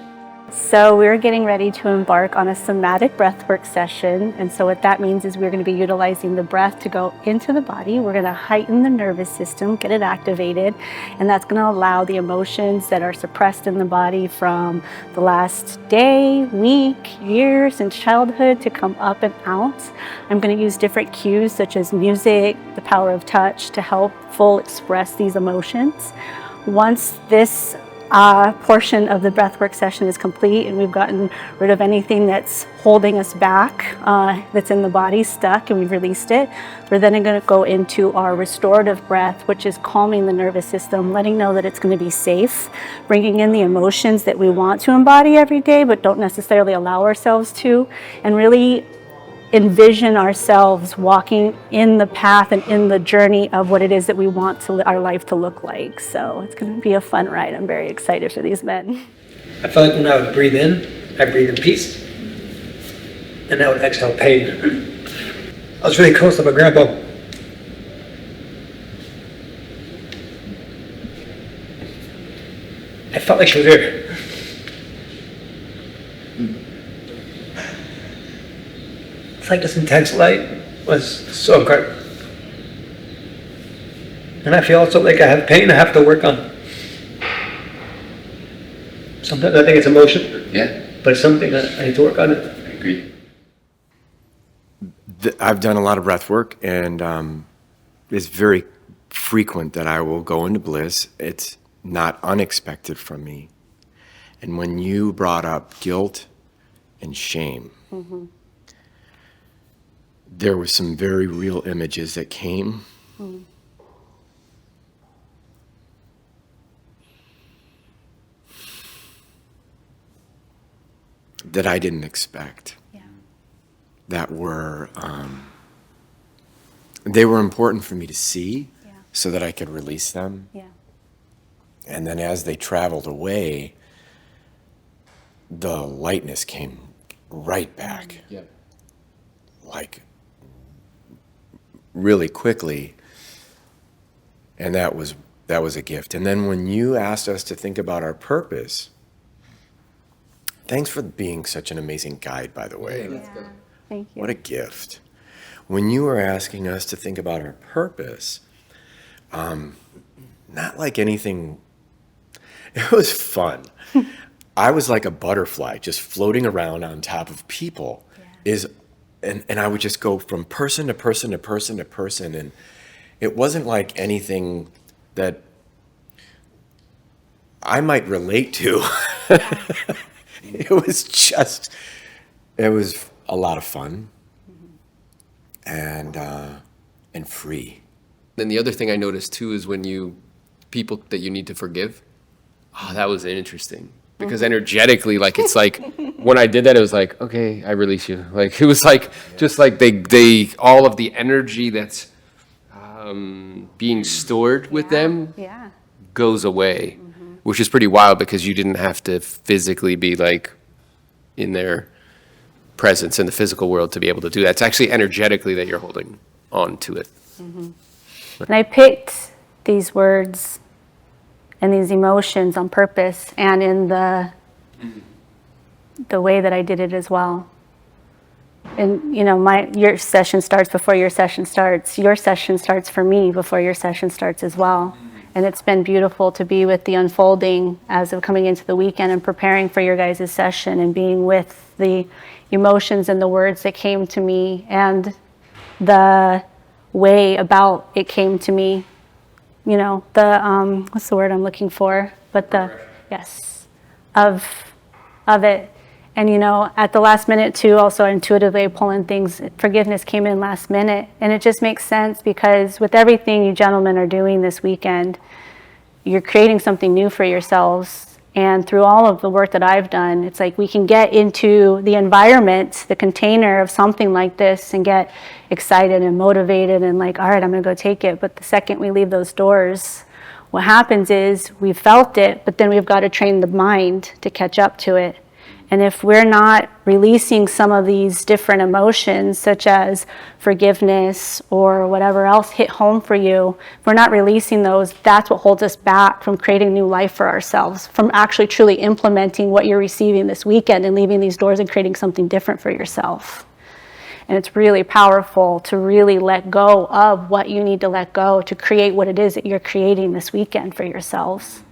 [SPEAKER 12] So we're getting ready to embark on a somatic breathwork session. And so what that means is we're going to be utilizing the breath to go into the body. We're going to heighten the nervous system, get it activated. And that's going to allow the emotions that are suppressed in the body from the last day, week, years, and childhood to come up and out. I'm going to use different cues such as music, the power of touch to help full express these emotions. Once this portion of the breathwork session is complete and we've gotten rid of anything that's holding us back, that's in the body stuck, and we've released it, we're then going to go into our restorative breath, which is calming the nervous system, letting know that it's going to be safe, bringing in the emotions that we want to embody every day but don't necessarily allow ourselves to, and really envision ourselves walking in the path and in the journey of what it is that we want our life to look like. So it's going to be a fun ride. I'm very excited for these men.
[SPEAKER 13] I felt like when I would breathe in, I breathe in peace, and I would exhale pain. I was really close to my grandpa. I felt like she was there. It's like this intense light was so incredible. And I feel also like I have pain I have to work on. Sometimes I think it's emotion.
[SPEAKER 8] Yeah.
[SPEAKER 13] But it's something that I need to work on it.
[SPEAKER 8] I agree. I've done a lot of breath work, and it's very frequent that I will go into bliss. It's not unexpected from me. And when you brought up guilt and shame, there were some very real images that came. That I didn't expect.
[SPEAKER 12] Yeah.
[SPEAKER 8] That were, they were important for me to see, so that I could release them.
[SPEAKER 12] Yeah.
[SPEAKER 8] And then as they traveled away, the lightness came right back.
[SPEAKER 1] Yep.
[SPEAKER 8] Like really quickly. And that was a gift. And then when you asked us to think about our purpose, thanks for being such an amazing guide, by the way.
[SPEAKER 12] Yeah. Thank you.
[SPEAKER 8] What a gift. When you were asking us to think about our purpose, not like anything, it was fun. I was like a butterfly just floating around on top of people. And I would just go from person to person to person to person. And it wasn't like anything that I might relate to. It was a lot of fun and free.
[SPEAKER 2] Then the other thing I noticed too is when people that you need to forgive, that was interesting. Because energetically, like, it's like, when I did that, it was like, okay, I release you. Like, it was like, just like they all of the energy that's being stored with them goes away, which is pretty wild because you didn't have to physically be like in their presence in the physical world to be able to do that. It's actually energetically that you're holding on to it.
[SPEAKER 12] And I picked these words and these emotions on purpose, and in the way that I did it as well. And your session starts before your session starts. Your session starts for me before your session starts as well. And it's been beautiful to be with the unfolding as of coming into the weekend and preparing for your guys' session and being with the emotions and the words that came to me and the way about it came to me. What's the word I'm looking for? But of it. And at the last minute too, also intuitively pulling things, forgiveness came in last minute. And it just makes sense because with everything you gentlemen are doing this weekend, you're creating something new for yourselves. And through all of the work that I've done, it's like we can get into the environment, the container of something like this and get excited and motivated and like, all right, I'm gonna go take it. But the second we leave those doors, what happens is we've felt it, but then we've got to train the mind to catch up to it. And if we're not releasing some of these different emotions, such as forgiveness or whatever else hit home for you, if we're not releasing those, that's what holds us back from creating new life for ourselves, from actually truly implementing what you're receiving this weekend and leaving these doors and creating something different for yourself. And it's really powerful to really let go of what you need to let go to create what it is that you're creating this weekend for yourselves.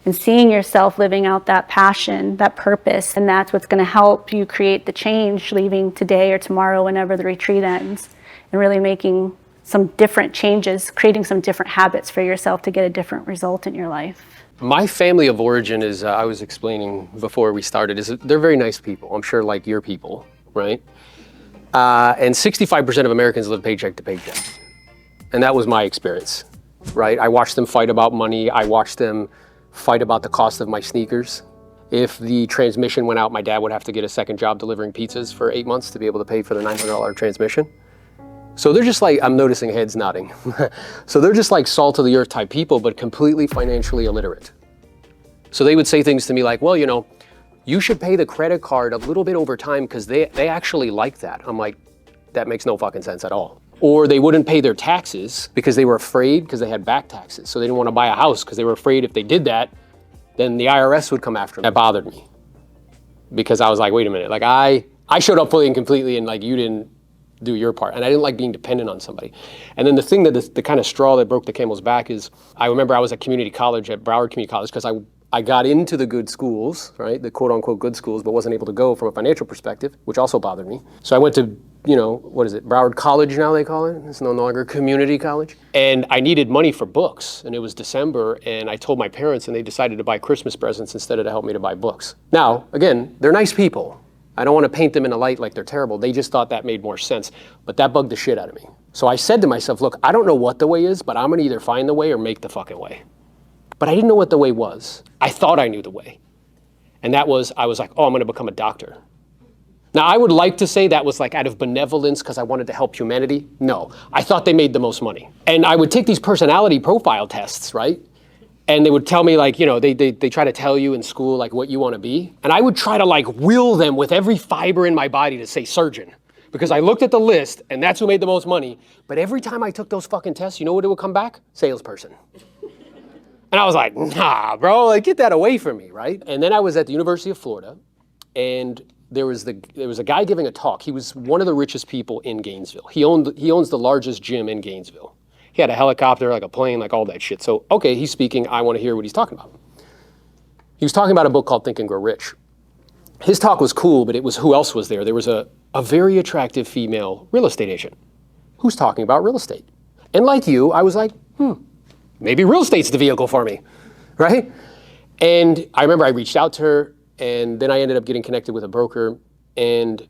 [SPEAKER 12] And seeing yourself living out that passion, that purpose, and that's what's going to help you create the change leaving today or tomorrow whenever the retreat ends, and really making some different changes, creating some different habits for yourself to get a different result in your life.
[SPEAKER 2] My family of origin is, I was explaining before we started, is they're very nice people. I'm sure like your people, right? And 65% of Americans live paycheck to paycheck. And that was my experience, right? I watched them fight about money. I watched them fight about the cost of my sneakers. If the transmission went out, my dad would have to get a second job delivering pizzas for 8 months to be able to pay for the $900 transmission. So they're just like, I'm noticing heads nodding. So they're just like salt of the earth type people, but completely financially illiterate. So they would say things to me like, well, you know, you should pay the credit card a little bit over time because they actually like that. I'm like, that makes no fucking sense at all. Or they wouldn't pay their taxes because they were afraid because they had back taxes. So they didn't want to buy a house because they were afraid if they did that, then the IRS would come after them. That bothered me because I was like, wait a minute, like I showed up fully and completely and like you didn't do your part. And I didn't like being dependent on somebody. And then the thing that the kind of straw that broke the camel's back is I remember I was at community college at Broward Community College because I got into the good schools, right? The quote unquote good schools, but wasn't able to go from a financial perspective, which also bothered me. So I went to, you know, what is it? Broward College now they call it. It's no longer community college. And I needed money for books and it was December and I told my parents and they decided to buy Christmas presents instead of to help me to buy books. Now, again, they're nice people. I don't want to paint them in a light like they're terrible. They just thought that made more sense, but that bugged the shit out of me. So I said to myself, look, I don't know what the way is, but I'm gonna either find the way or make the fucking way. But I didn't know what the way was. I thought I knew the way. And that was, I was like, oh, I'm gonna become a doctor. Now, I would like to say that was like out of benevolence because I wanted to help humanity. No, I thought they made the most money. And I would take these personality profile tests, right? And they would tell me like, you know, they try to tell you in school like what you want to be. And I would try to like will them with every fiber in my body to say surgeon. Because I looked at the list and that's who made the most money. But every time I took those fucking tests, you know what it would come back? Salesperson. And I was like, nah, bro, like get that away from me, right? And then I was at the University of Florida and there was a guy giving a talk. He was one of the richest people in Gainesville. He owns the largest gym in Gainesville. He had a helicopter, like a plane, like all that shit. So, okay, he's speaking. I want to hear what he's talking about. He was talking about a book called Think and Grow Rich. His talk was cool, but it was who else was there? There was a very attractive female real estate agent who's talking about real estate. And like you, I was like, maybe real estate's the vehicle for me, right? And I remember I reached out to her, and then I ended up getting connected with a broker, and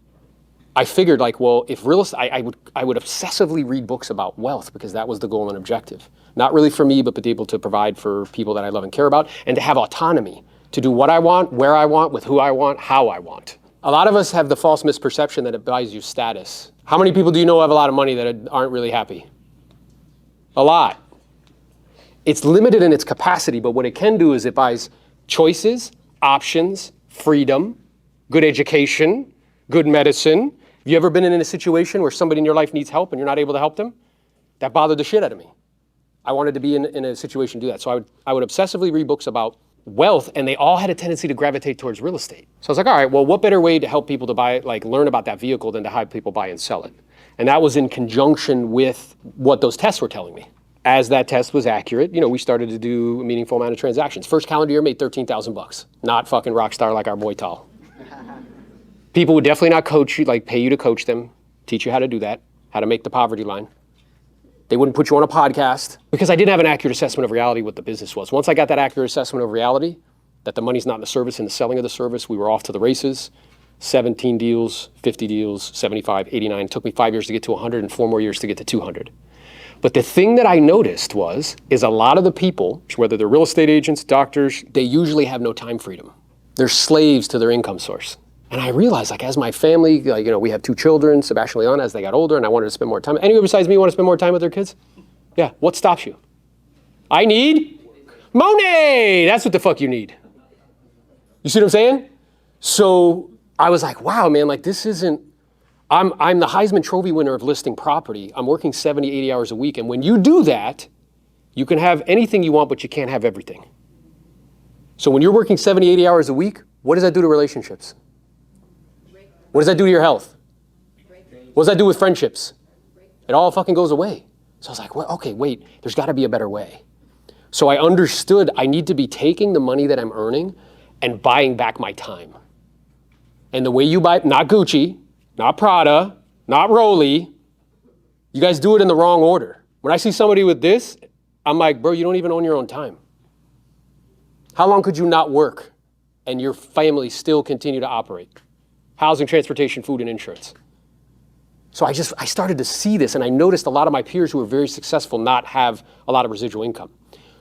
[SPEAKER 2] I figured like, well, if real estate, I would obsessively read books about wealth because that was the goal and objective. Not really for me, but to be able to provide for people that I love and care about and to have autonomy to do what I want, where I want, with who I want, how I want. A lot of us have the false misperception that it buys you status. How many people do you know have a lot of money that aren't really happy? A lot. It's limited in its capacity, but what it can do is it buys choices, options, freedom, good education, good medicine. Have you ever been in a situation where somebody in your life needs help and you're not able to help them? That bothered the shit out of me. I wanted to be in a situation to do that. So I would obsessively read books about wealth, and they all had a tendency to gravitate towards real estate. So I was like, all right, well, what better way to help people to buy, like learn about that vehicle than to have people buy and sell it? And that was in conjunction with what those tests were telling me. As that test was accurate, you know, we started to do a meaningful amount of transactions. First calendar year made $13,000. Not fucking rock star like our boy Tal. People would definitely not coach you, like pay you to coach them, teach you how to do that, how to make the poverty line. They wouldn't put you on a podcast because I didn't have an accurate assessment of reality what the business was. Once I got that accurate assessment of reality, that the money's not in the service and the selling of the service, we were off to the races. 17 deals, 50 deals, 75, 89. It took me 5 years to get to 100 and 4 more years to get to 200. But the thing that I noticed is a lot of the people, whether they're real estate agents, doctors, they usually have no time freedom. They're slaves to their income source. And I realized, like, as my family, like, you know, we have 2 children, Sebastian and Leona, as they got older, and I wanted to spend more time. Anyone besides me want to spend more time with their kids? Yeah, what stops you? I need money! That's what the fuck you need. You see what I'm saying? So I was like, wow, man, like this isn't, I'm the Heisman Trophy winner of listing property. I'm working 70, 80 hours a week. And when you do that, you can have anything you want, but you can't have everything. So when you're working 70, 80 hours a week, what does that do to relationships? What does that do to your health? What does that do with friendships? It all fucking goes away. So I was like, well, okay, wait, there's gotta be a better way. So I understood I need to be taking the money that I'm earning and buying back my time. And the way you buy, not Gucci, not Prada, not Rolly, you guys do it in the wrong order. When I see somebody with this, I'm like, bro, you don't even own your own time. How long could you not work and your family still continue to operate? Housing, transportation, food, and insurance. So I started to see this, and I noticed a lot of my peers who were very successful not have a lot of residual income.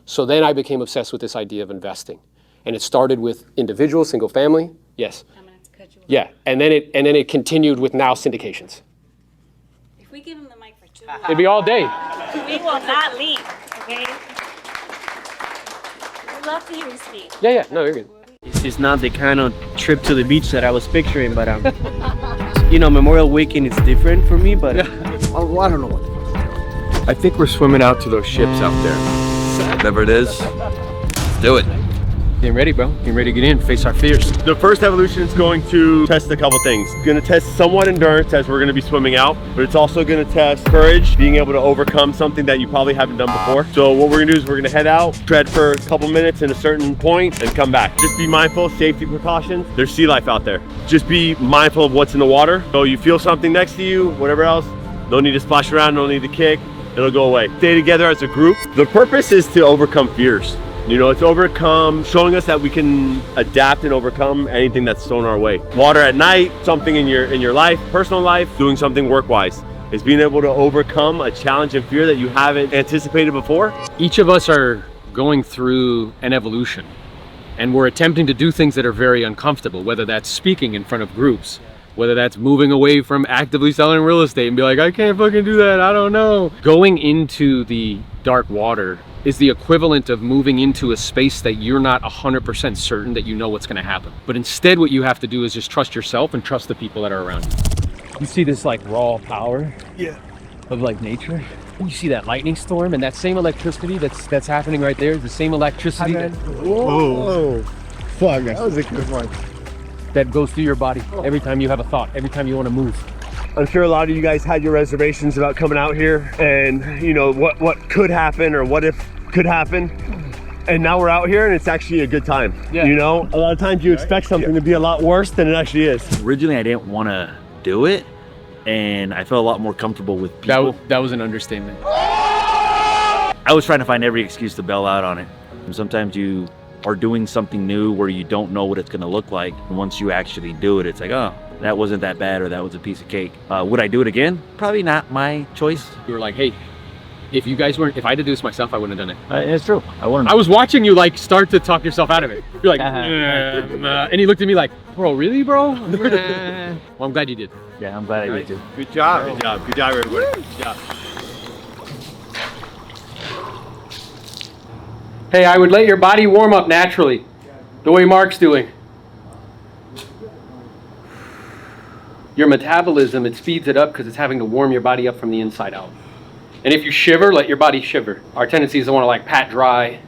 [SPEAKER 2] So then I became obsessed with this idea of investing. And it started with individual, single family, yes.
[SPEAKER 14] I'm gonna have to cut you off.
[SPEAKER 2] Yeah, and then it continued with now syndications.
[SPEAKER 14] If we give him the mic for 2
[SPEAKER 2] It'd be all day.
[SPEAKER 14] we will not leave, okay? We'd love to hear you speak.
[SPEAKER 2] Yeah, no, you're good.
[SPEAKER 6] It's just not the kind of trip to the beach that I was picturing, but you know, Memorial Weekend is different for me, but
[SPEAKER 8] I don't know what. I think we're swimming out to those ships out there.
[SPEAKER 10] Whatever it is, let's do it.
[SPEAKER 2] Getting ready, bro. Getting ready to get in, face our fears.
[SPEAKER 9] The first evolution is going to test a couple things. It's going to test somewhat endurance as we're going to be swimming out, but it's also going to test courage, being able to overcome something that you probably haven't done before. So what we're going to do is we're going to head out, tread for a couple minutes in a certain point, and come back. Just be mindful, safety precautions. There's sea life out there. Just be mindful of what's in the water. So you feel something next to you, whatever else, no need to splash around, no need to kick. It'll go away. Stay together as a group. The purpose is to overcome fears. You know, it's showing us that we can adapt and overcome anything that's thrown our way. Water at night, something in your life, personal life, doing something work-wise. Is being able to overcome a challenge and fear that you haven't anticipated before.
[SPEAKER 2] Each of us are going through an evolution, and we're attempting to do things that are very uncomfortable, whether that's speaking in front of groups, whether that's moving away from actively selling real estate and be like, I can't fucking do that, I don't know. Going into the dark water is the equivalent of moving into a space that you're not 100% certain that you know what's gonna happen. But instead what you have to do is just trust yourself and trust the people that are around you. You see this like raw power of like nature? You see that lightning storm and that same electricity that's happening right there, the same electricity
[SPEAKER 9] Whoa. Fuck, that was a good one.
[SPEAKER 2] That goes through your body every time you have a thought, every time you wanna move.
[SPEAKER 9] I'm sure a lot of you guys had your reservations about coming out here and you know what could happen or what if could happen, and now we're out here and it's actually a good time. You know, a lot of times you expect something to be a lot worse than it actually is.
[SPEAKER 7] Originally I didn't want to do it, and I felt a lot more comfortable with people.
[SPEAKER 2] That was an understatement.
[SPEAKER 7] I was trying to find every excuse to bail out on it. And sometimes you are doing something new where you don't know what it's going to look like, and once you actually do it, it's like, oh, that wasn't that bad, or that was a piece of cake. Would I do it again? Probably not my choice.
[SPEAKER 2] You were like, hey, if I had to do this myself, I wouldn't have done it.
[SPEAKER 7] It's true. I was
[SPEAKER 2] watching you like start to talk yourself out of it. You're like, and he looked at me like, bro, really, bro? Well, I'm glad you did.
[SPEAKER 7] Yeah, I'm glad I did too.
[SPEAKER 9] Good job. Good job. Good job, everybody. Good job.
[SPEAKER 2] Hey, I would let your body warm up naturally, the way Mark's doing. Your metabolism, it speeds it up because it's having to warm your body up from the inside out. And if you shiver, let your body shiver. Our tendency is to want to like pat dry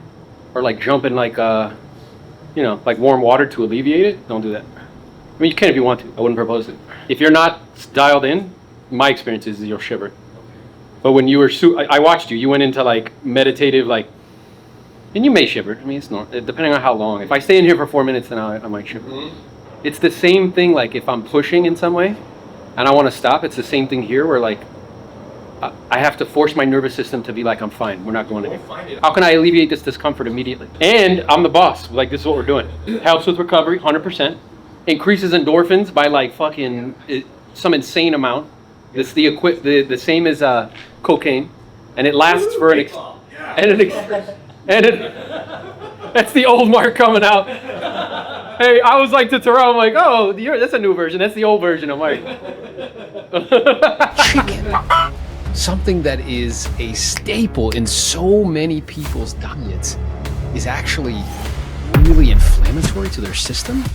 [SPEAKER 2] or like jump in like, like warm water to alleviate it. Don't do that. I mean, you can if you want to. I wouldn't propose it. If you're not dialed in, my experience is you'll shiver. But when you were, I watched you. You went into like meditative, like, and you may shiver. I mean, it's not, depending on how long. If I stay in here for 4 minutes, then I might shiver. Mm-hmm. It's the same thing. Like if I'm pushing in some way, and I want to stop. It's the same thing here, where like I have to force my nervous system to be like, I'm fine. We're not going anywhere. How can I alleviate this discomfort immediately? And I'm the boss. Like this is what we're doing. Helps with recovery, 100%. Increases endorphins by like fucking some insane amount. It's the same as cocaine, and it lasts for that's the old Mark coming out. Hey, I was like to Terrell, I'm like, oh, that's a new version. That's the old version of Mark. Chicken. Something that is a staple in so many people's diets is actually really inflammatory to their system.